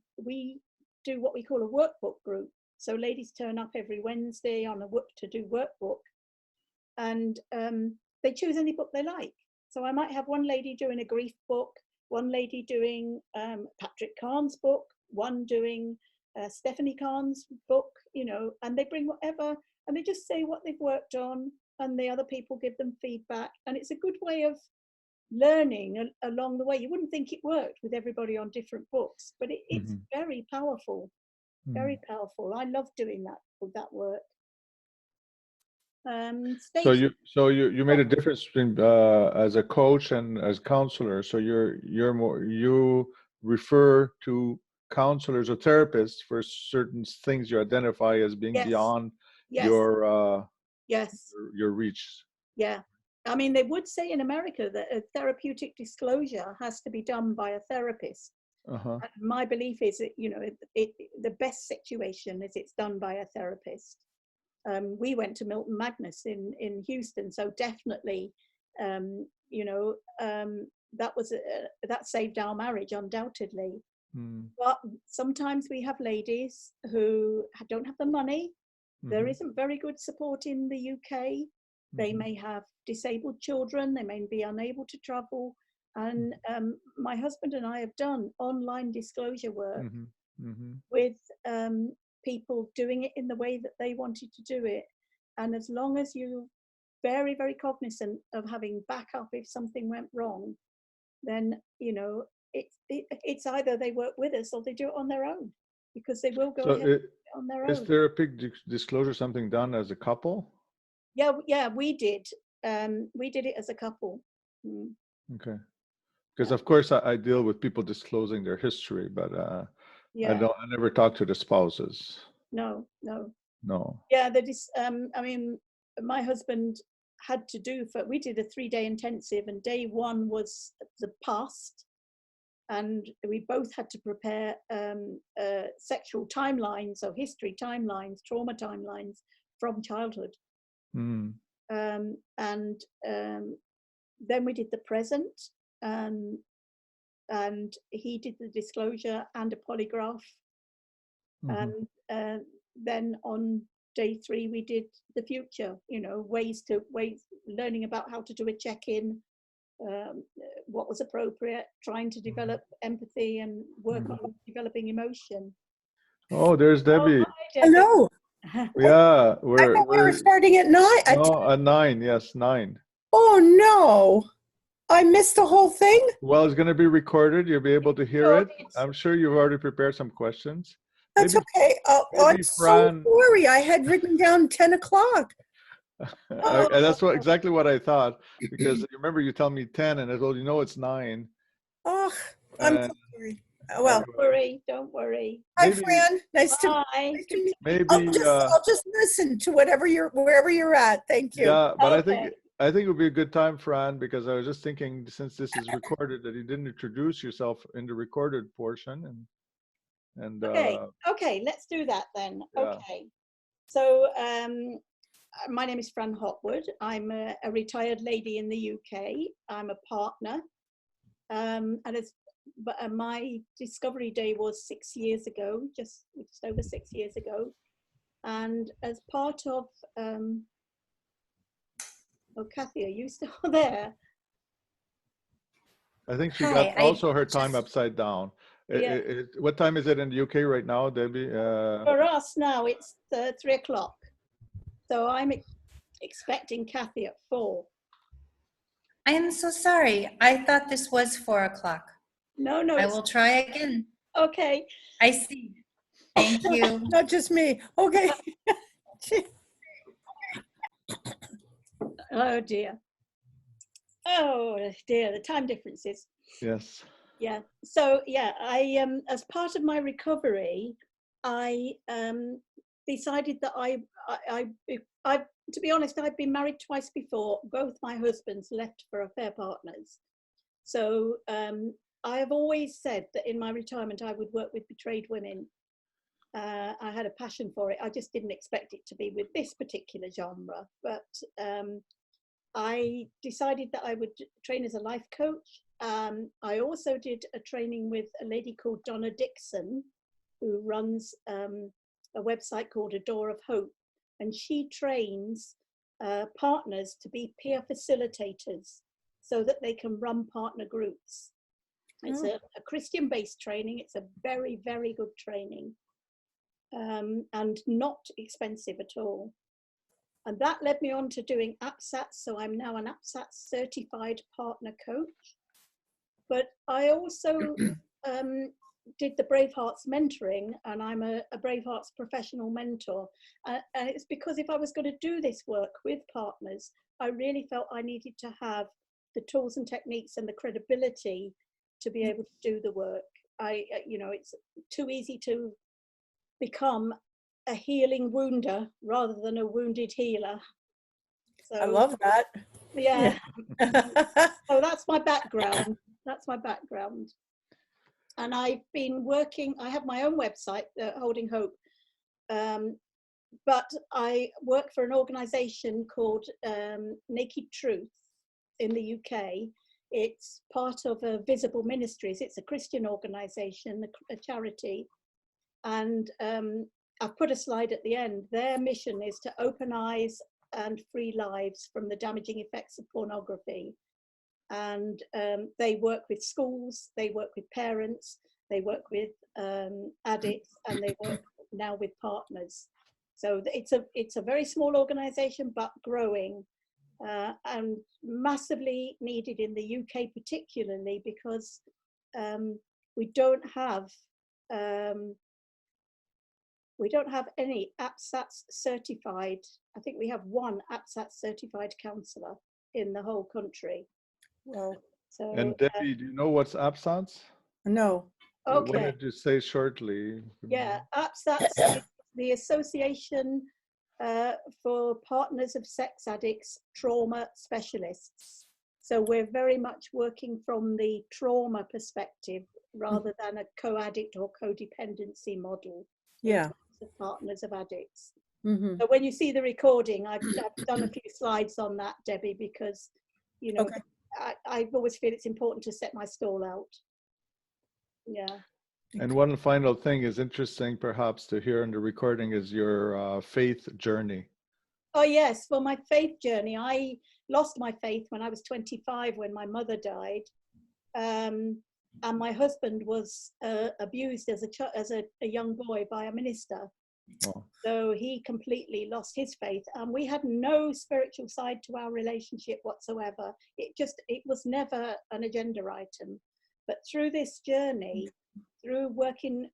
Speaker 1: do what we call a workbook group. So ladies turn up every Wednesday on to do workbook, and they choose any book they like. So I might have one lady doing a grief book, one lady doing Patrick Kahn's book, one doing Stephanie Kahn's book, you know, and they bring whatever, and they just say what they've worked on, and the other people give them feedback. And it's a good way of learning along the way. You wouldn't think it worked with everybody on different books, but it's very powerful, very powerful. I love doing that work.
Speaker 2: So you made a difference between as a coach and as counselor. So you refer to counselors or therapists for certain things you identify as being beyond your reach.
Speaker 1: Yeah. I mean, they would say in America that a therapeutic disclosure has to be done by a therapist. My belief is that, you know, the best situation is it's done by a therapist. We went to Milton Magnus in Houston, so definitely, you know, that saved our marriage undoubtedly. But sometimes we have ladies who don't have the money. There isn't very good support in the UK. They may have disabled children. They may be unable to travel. And my husband and I have done online disclosure work with people doing it in the way that they wanted to do it. And as long as you're very, very cognizant of having backup if something went wrong, then, you know, it's either they work with us or they do it on their own, because they will go ahead on their own.
Speaker 2: Is therapeutic disclosure something done as a couple?
Speaker 1: Yeah, we did. We did it as a couple.
Speaker 2: Okay. Because of course I deal with people disclosing their history, but I never talk to the spouses.
Speaker 1: No.
Speaker 2: No.
Speaker 1: Yeah, I mean, my husband had to do we did a 3-day intensive, and day 1 was the past, and we both had to prepare sexual timelines, so history timelines, trauma timelines from childhood. And then we did the present, and he did the disclosure and a polygraph. And then on day 3 we did the future, you know, learning about how to do a check-in, what was appropriate, trying to develop empathy and work on developing emotion.
Speaker 2: Oh, there's Debbie.
Speaker 1: Oh, hi, Debbie.
Speaker 4: Hello.
Speaker 2: Yeah,
Speaker 4: I thought we were starting at 9.
Speaker 2: No, at 9. Yes, 9.
Speaker 4: Oh no, I missed the whole thing.
Speaker 2: Well, it's going to be recorded. You'll be able to hear it. I'm sure you've already prepared some questions.
Speaker 4: That's okay. I'm so sorry. I had written down 10 o'clock.
Speaker 2: And that's exactly what I thought, because you remember you tell me 10 and I told you, no, it's 9.
Speaker 4: Oh, I'm sorry. Well,
Speaker 1: don't worry.
Speaker 4: Hi, Fran. Nice to meet you.
Speaker 2: Maybe
Speaker 4: I'll just listen to wherever you're at. Thank you.
Speaker 2: Yeah, but okay. I think it would be a good time, Fran, because I was just thinking, since this is recorded, that you didn't introduce yourself in the recorded portion, and
Speaker 1: okay, let's do that then.
Speaker 2: Yeah.
Speaker 1: Okay, so my name is Fran Hopwood. I'm a retired lady in the UK. I'm a partner, but my discovery day was 6 years ago, just over 6 years ago, and as part of oh, Kathy, are you still there?
Speaker 2: I think she got also her time upside down.
Speaker 1: Yeah.
Speaker 2: What time is it in the UK right now, Debbie?
Speaker 1: For us now, it's 3 o'clock. So I'm expecting Kathy at 4.
Speaker 3: I am so sorry. I thought this was 4 o'clock.
Speaker 1: No.
Speaker 3: I will try again.
Speaker 1: Okay.
Speaker 3: I see. Thank you.
Speaker 4: Not just me. Okay.
Speaker 1: Oh dear. Oh dear, the time differences.
Speaker 2: Yes.
Speaker 1: Yeah. So yeah, I as part of my recovery, I decided that I to be honest, I've been married twice before. Both my husbands left for affair partners. So I have always said that in my retirement I would work with betrayed women. I had a passion for it. I just didn't expect it to be with this particular genre, but I decided that I would train as a life coach. I also did a training with a lady called Donna Dixon, who runs a website called A Door of Hope, and she trains partners to be peer facilitators so that they can run partner groups. It's a Christian-based training. It's a very, very good training, and not expensive at all. And that led me on to doing APSATS. So I'm now an APSATS Certified Partner Coach. But I also did the BraveHearts mentoring, and I'm a BraveHearts Professional Mentor. And it's because if I was going to do this work with partners, I really felt I needed to have the tools and techniques and the credibility to be able to do the work. It's too easy to become a healing wounder rather than a wounded healer. So,
Speaker 4: I love that.
Speaker 1: Yeah. So that's my background. That's my background. And I've been working, I have my own website, Holding Hope, but I work for an organization called Naked Truth in the UK. It's part of Visible Ministries. It's a Christian organization, a charity. And I've put a slide at the end. Their mission is to open eyes and free lives from the damaging effects of pornography. And they work with schools, they work with parents, they work with addicts, and they work now with partners. So it's a very small organization, but growing, and massively needed in the UK, particularly because we don't have any APSATS certified. I think we have one APSATS certified counsellor in the whole country.
Speaker 4: Well,
Speaker 1: So,
Speaker 2: and Debbie, do you know what's APSATS?
Speaker 4: no.
Speaker 1: okay.
Speaker 2: What did you say shortly?
Speaker 1: Yeah, APSATS is the Association for Partners of Sex Addicts Trauma Specialists. So we're very much working from the trauma perspective rather than a co-addict or codependency model.
Speaker 4: Yeah.
Speaker 1: The partners of addicts.
Speaker 4: Mm-hmm.
Speaker 1: So when you see the recording, I've done a few slides on that, Debbie, because, you know,
Speaker 4: Okay.
Speaker 1: I always feel it's important to set my stall out. Yeah.
Speaker 2: And one final thing is interesting, perhaps, to hear in the recording is your faith journey.
Speaker 1: Oh, yes. Well, my faith journey, I lost my faith when I was 25, when my mother died. And my husband was abused as a young boy by a minister.
Speaker 2: Oh.
Speaker 1: So he completely lost his faith, and we had no spiritual side to our relationship whatsoever. It was never an agenda item. But through this journey, through working,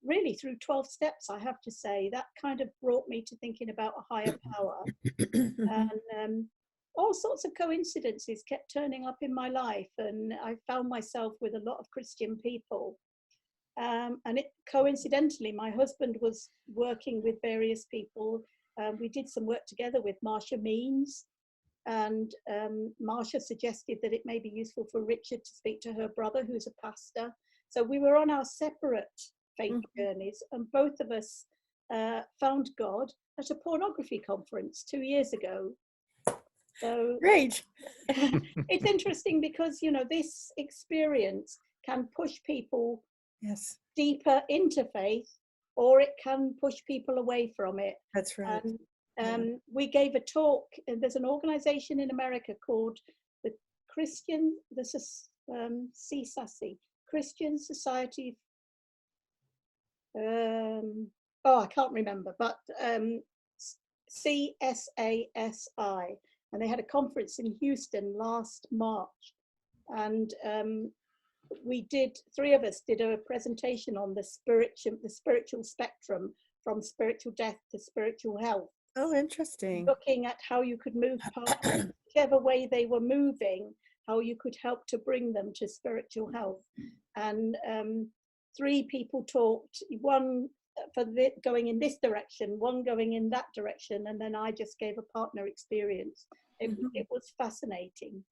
Speaker 1: really through 12 steps, I have to say, that kind of brought me to thinking about a higher power. And all sorts of coincidences kept turning up in my life, and I found myself with a lot of Christian people. And coincidentally, my husband was working with various people. We did some work together with Marsha Means, and Marsha suggested that it may be useful for Richard to speak to her brother, who's a pastor. So we were on our separate faith journeys, and both of us found God at a pornography conference 2 years ago. So
Speaker 4: Great.
Speaker 1: it's interesting because, you know, this experience can push people deeper into faith, or it can push people away from it.
Speaker 4: That's right.
Speaker 1: And we gave a talk, and there's an organization in America called the Christian Society. I can't remember, but CSASI, and they had a conference in Houston last March, and three of us did a presentation on the spiritual spectrum, from spiritual death to spiritual health.
Speaker 4: Oh, interesting.
Speaker 1: Looking at how you could move past whichever way they were moving, how you could help to bring them to spiritual health. And three people talked, one for going in this direction, one going in that direction, and then I just gave a partner experience. It was fascinating.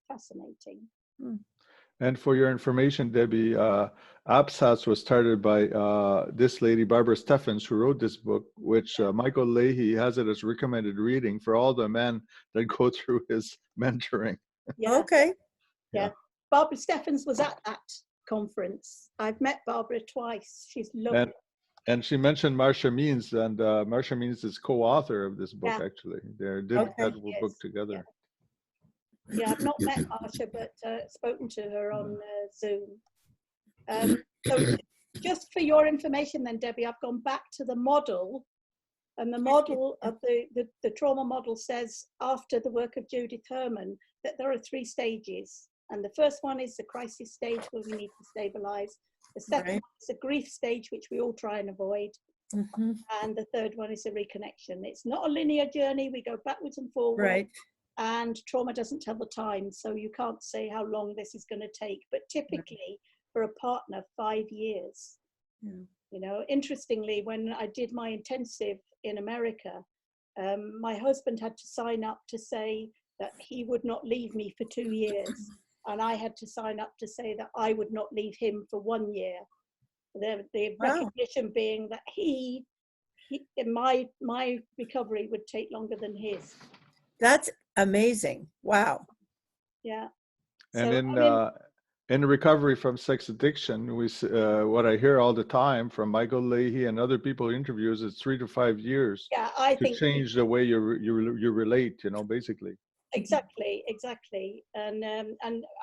Speaker 2: And for your information, Debbie, APSATS was started by this lady, Barbara Steffens, who wrote this book, which Michael Leahy has it as recommended reading for all the men that go through his mentoring.
Speaker 1: Yeah.
Speaker 4: Okay.
Speaker 1: Yeah. Barbara Steffens was at that conference. I've met Barbara twice. She's lovely.
Speaker 2: And she mentioned Marsha Means, and Marsha Means is co-author of this book, actually. They did that book together.
Speaker 1: Yeah, I've not met Marsha, but spoken to her on Zoom. So just for your information then, Debbie, I've gone back to the model, and the model of the trauma model says, after the work of Judith Herman, that there are 3 stages. And the first one is the crisis stage, where we need to stabilize. The second one is the grief stage, which we all try and avoid. And the third one is the reconnection. It's not a linear journey. We go backwards and forwards.
Speaker 4: Right.
Speaker 1: And trauma doesn't tell the time, so you can't say how long this is going to take. But typically, for a partner, 5 years. You know, interestingly, when I did my intensive in America, my husband had to sign up to say, that he would not leave me for 2 years. And I had to sign up to say that I would not leave him for 1 year. The recognition being that my recovery would take longer than his.
Speaker 4: That's amazing. Wow.
Speaker 1: Yeah.
Speaker 2: And
Speaker 1: So,
Speaker 2: in recovery from sex addiction, what I hear all the time from Michael Leahy and other people interviews is 3 to 5 years
Speaker 1: I
Speaker 2: to
Speaker 1: think
Speaker 2: change the way you relate, basically.
Speaker 1: Exactly. And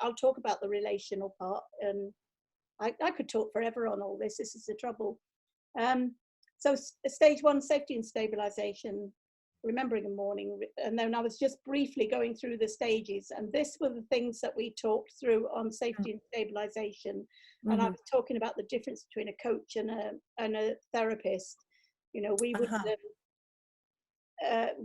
Speaker 1: I'll talk about the relational part. And I could talk forever on all this. This is the trouble. So stage 1, safety and stabilization, remembering a morning. And then I was just briefly going through the stages. And this were the things that we talked through on safety and stabilization. And I was talking about the difference between a coach and a therapist. We would...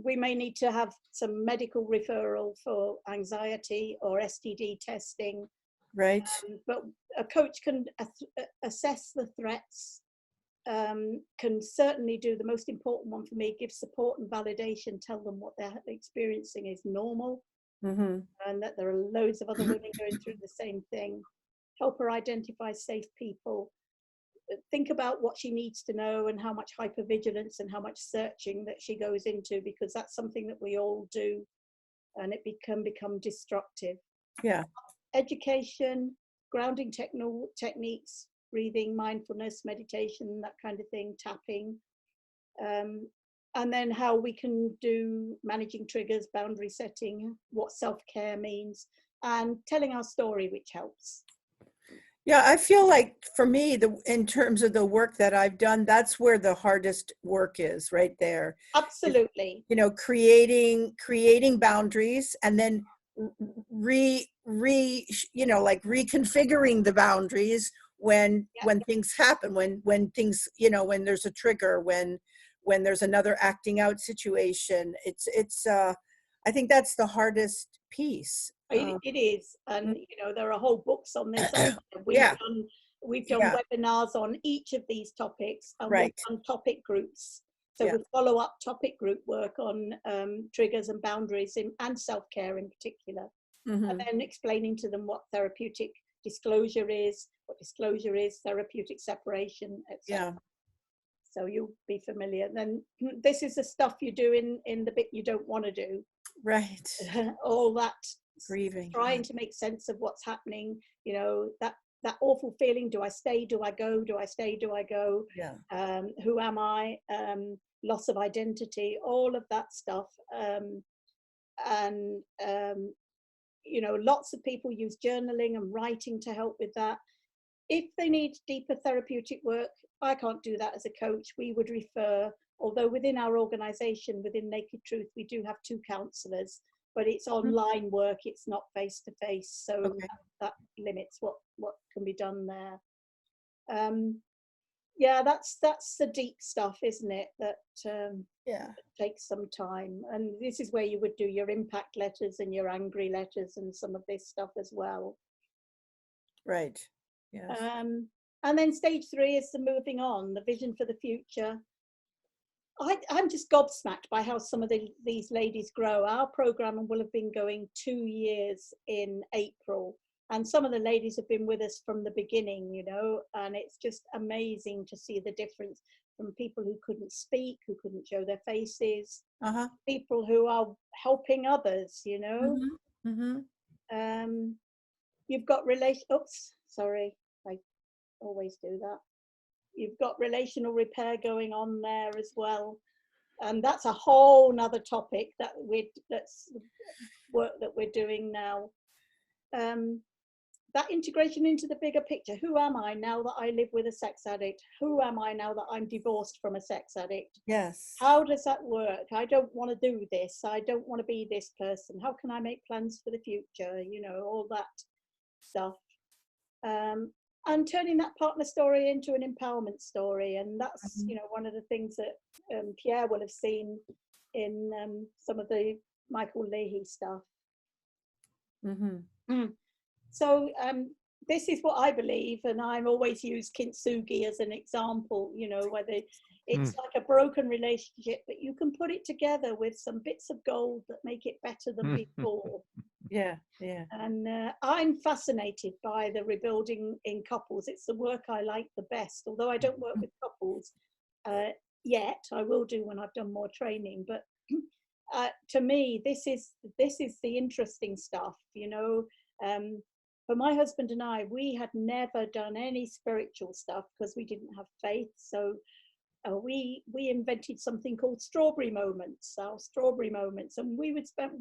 Speaker 1: we may need to have some medical referral for anxiety or STD testing.
Speaker 4: Right.
Speaker 1: But a coach can assess the threats, can certainly do the most important one for me, give support and validation, tell them what they're experiencing is normal, and that there are loads of other women going through the same thing, help her identify safe people, think about what she needs to know and how much hypervigilance and how much searching that she goes into, because that's something that we all do, and it can become destructive.
Speaker 4: Yeah.
Speaker 1: Education, grounding techniques, breathing, mindfulness, meditation, that kind of thing, tapping, and then how we can do managing triggers, boundary setting, what self-care means, and telling our story, which helps.
Speaker 4: Yeah, I feel like for me, in terms of the work that I've done, that's where the hardest work is, right there.
Speaker 1: Absolutely.
Speaker 4: Creating boundaries, and then reconfiguring the boundaries when things happen, when things, when there's a trigger, when there's another acting out situation. It's I think that's the hardest piece.
Speaker 1: It is, and there are whole books on this. We've done webinars on each of these topics, and we've done topic groups. So we follow up topic group work on triggers and boundaries and self-care in particular, and then explaining to them what therapeutic disclosure is, therapeutic separation, etc. So you'll be familiar. Then this is the stuff you do in the bit you don't want to do.
Speaker 4: Right.
Speaker 1: All that
Speaker 4: grieving,
Speaker 1: trying to make sense of what's happening, that awful feeling, do I stay, do I go, do I stay, do I go, who am I, loss of identity, all of that stuff. Lots of people use journaling and writing to help with that. If they need deeper therapeutic work, I can't do that as a coach. We would refer, although within our organization, within Naked Truth, we do have 2 counselors, but it's online work, it's not face-to-face, so that limits what can be done there. That's the deep stuff, isn't it, that takes some time. And this is where you would do your impact letters and your angry letters and some of this stuff as well.
Speaker 4: Right. Yes.
Speaker 1: And then stage 3 is the moving on, the vision for the future. I'm just gobsmacked by how some of these ladies grow. Our program will have been going 2 years in April, and some of the ladies have been with us from the beginning, and it's just amazing to see the difference from people who couldn't speak, who couldn't show their faces, people who are helping others, You've got I always do that. You've got relational repair going on there as well, and that's a whole nother topic that's work that we're doing now. That integration into the bigger picture. Who am I now that I live with a sex addict? Who am I now that I'm divorced from a sex addict?
Speaker 4: Yes.
Speaker 1: How does that work? I don't want to do this. I don't want to be this person. How can I make plans for the future? All that stuff. And turning that partner story into an empowerment story. And that's, one of the things that Pierre will have seen in some of the Michael Leahy stuff. So this is what I believe, and I'm always use kintsugi as an example, you know, whether it's like a broken relationship, but you can put it together with some bits of gold that make it better than before.
Speaker 4: Yeah, yeah.
Speaker 1: And I'm fascinated by the rebuilding in couples. It's the work I like the best, although I don't work with couples yet. I will do when I've done more training, but to me, this is the interesting stuff, you know. For my husband and I, we had never done any spiritual stuff because we didn't have faith. So we invented something called strawberry moments, our strawberry moments, and we would spend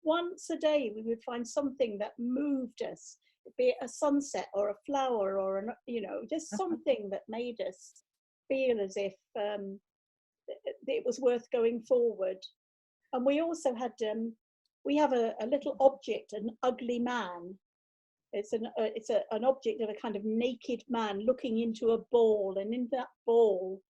Speaker 1: once a day, we would find something that moved us, be it a sunset or a flower or you know, just something that made us feel as if it was worth going forward. And we also had we have a little object, an ugly man. It's an object of a kind of naked man looking into a ball, and in that ball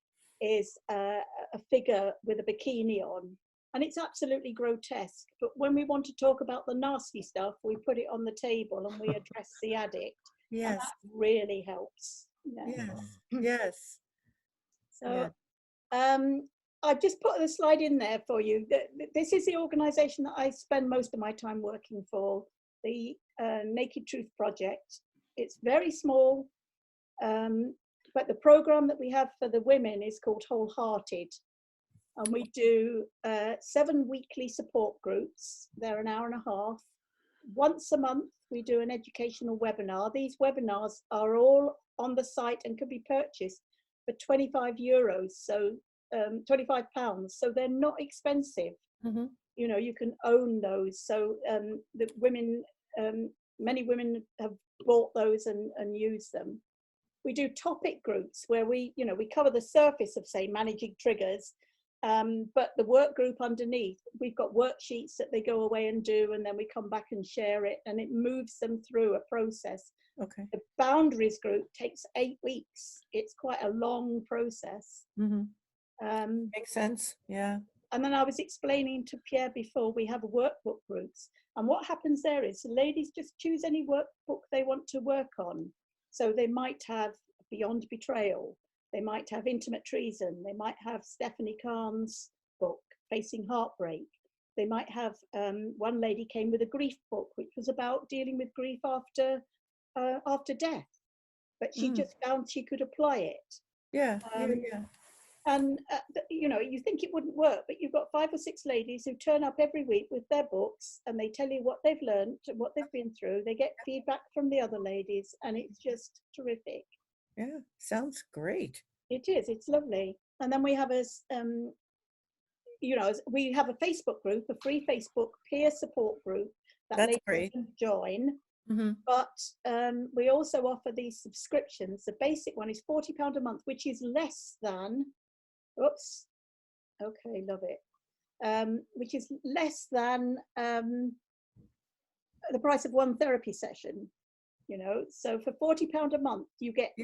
Speaker 1: is a figure with a bikini on, and it's absolutely grotesque. But when we want to talk about the nasty stuff, we put it on the table and we address the addict.
Speaker 4: Yes,
Speaker 1: and that really helps.
Speaker 4: yes, yes.
Speaker 1: So I've just put the slide in there for you. This is the organization that I spend most of my time working for, the Naked Truth Project. It's very small, but the program that we have for the women is called Wholehearted. And we do 7 weekly support groups. They're an hour and a half. Once a month, we do an educational webinar. These webinars are all on the site and can be purchased for €25, so £25. So they're not expensive. You know, you can own those. So the women, many women have bought those and used them. We do topic groups where we cover the surface of, say, managing triggers, but the work group underneath, we've got worksheets that they go away and do, and then we come back and share it, and it moves them through a process.
Speaker 4: Okay.
Speaker 1: The boundaries group takes 8 weeks. It's quite a long process.
Speaker 4: Makes sense. Yeah.
Speaker 1: And then I was explaining to Pierre before, we have workbook groups. And what happens there is the ladies just choose any workbook they want to work on. So they might have Beyond Betrayal. They might have Intimate Treason. They might have Stephanie Kahn's book, Facing Heartbreak. They might have, one lady came with a grief book, which was about dealing with grief after death. But she just found she could apply it.
Speaker 4: Yeah,
Speaker 1: And, you know, you think it wouldn't work, but you've got 5 or 6 ladies who turn up every week with their books, and they tell you what they've learned and what they've been through. They get feedback from the other ladies, and it's just terrific.
Speaker 4: Yeah, sounds great.
Speaker 1: It is, it's lovely. And then we have we have a Facebook group, a free Facebook peer support group that
Speaker 4: That's
Speaker 1: ladies
Speaker 4: great.
Speaker 1: can join. But we also offer these subscriptions. The basic one is £40 a month, which is less than, love it, which is less than the price of one therapy session, you know. So for £40 a month, you get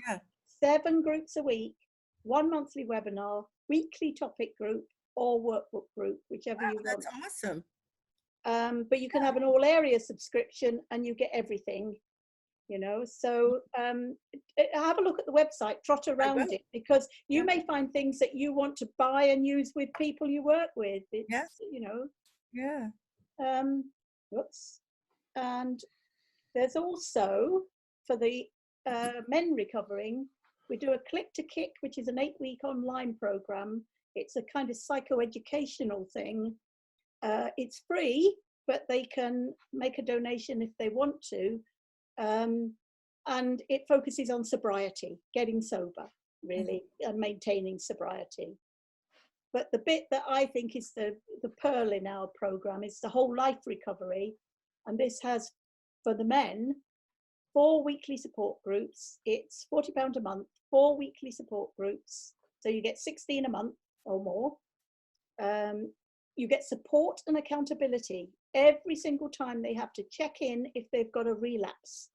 Speaker 1: 7 groups a week, 1 monthly webinar, weekly topic group, or workbook group, whichever you want.
Speaker 4: That's awesome.
Speaker 1: But you can have an all area subscription and you get everything, you know. So have a look at the website, trot around it, because you may find things that you want to buy and use with people you work with. It's, you know. And there's also, for the men recovering, we do a Click to Kick, which is an 8-week online program. It's a kind of psychoeducational thing. It's free, but they can make a donation if they want to. And it focuses on sobriety, getting sober, really, and maintaining sobriety. But the bit that I think is the pearl in our program is the whole life recovery. And this has, for the men, 4 weekly support groups. It's £40 a month, 4 weekly support groups. So you get 16 a month or more. You get support and accountability every single time. They have to check in if they've got a relapse.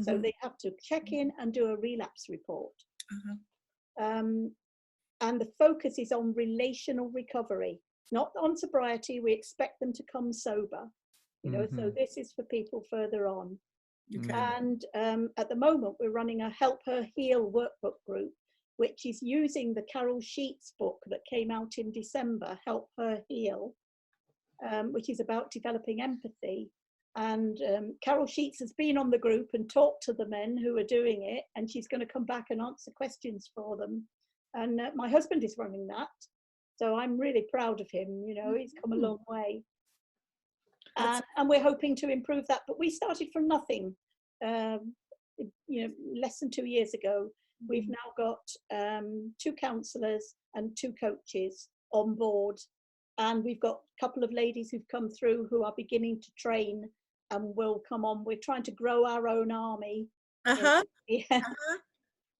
Speaker 1: So they have to check in and do a relapse report. And the focus is on relational recovery, not on sobriety. We expect them to come sober, you know. So this is for people further on.
Speaker 4: Okay.
Speaker 1: And at the moment, we're running a Help Her Heal workbook group, which is using the Carol Sheets book that came out in December, Help Her Heal, which is about developing empathy. And Carol Sheets has been on the group and talked to the men who are doing it, and she's going to come back and answer questions for them. And my husband is running that, so I'm really proud of him. You know, he's come a long way. And we're hoping to improve that. But we started from nothing, you know, less than 2 years ago. We've now got 2 counsellors and 2 coaches on board. And we've got a couple of ladies who've come through who are beginning to train and will come on. We're trying to grow our own army.
Speaker 4: Yeah.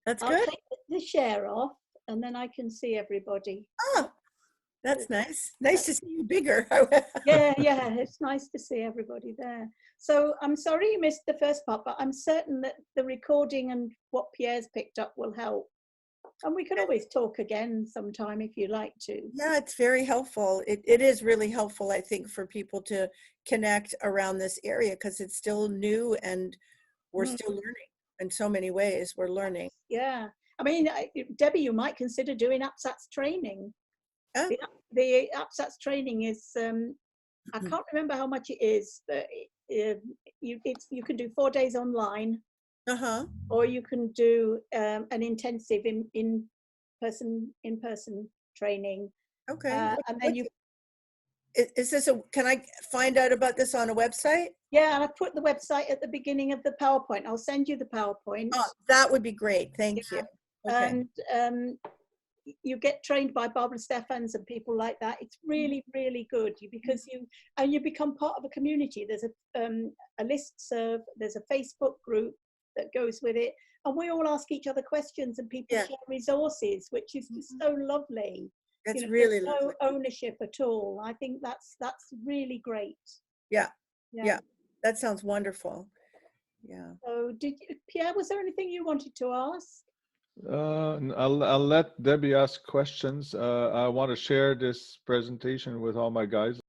Speaker 4: That's
Speaker 1: I'll
Speaker 4: good.
Speaker 1: take the share off and then I can see everybody.
Speaker 4: Oh, that's nice. Nice to see you bigger.
Speaker 1: Yeah, it's nice to see everybody there. So I'm sorry you missed the first part, but I'm certain that the recording and what Pierre's picked up will help. And we can always talk again sometime if you like to.
Speaker 4: Yeah, it's very helpful. It is really helpful, I think, for people to connect around this area because it's still new and we're still learning in so many ways. We're learning.
Speaker 1: Yeah. I mean, Debbie, you might consider doing APSATS training.
Speaker 4: Oh.
Speaker 1: The APSATS training is, I can't remember how much it is, but you can do 4 days online. Or you can do an intensive in-person training.
Speaker 4: Okay.
Speaker 1: And then you.
Speaker 4: Is this can I find out about this on a website?
Speaker 1: Yeah, and I put the website at the beginning of the PowerPoint. I'll send you the PowerPoint.
Speaker 4: Oh, that would be great. Thank you. Okay.
Speaker 1: And you get trained by Barbara Stephens and people like that. It's really, really good because you become part of a community. There's a listserv, there's a Facebook group that goes with it, and we all ask each other questions and people share resources, which is just so lovely.
Speaker 4: That's really
Speaker 1: lovely.
Speaker 4: No
Speaker 1: ownership at all. I think that's really great.
Speaker 4: Yeah. That sounds wonderful. Yeah.
Speaker 1: So Pierre, was there anything you wanted to ask?
Speaker 2: I'll let Debbie ask questions. I want to share this presentation with all my guys.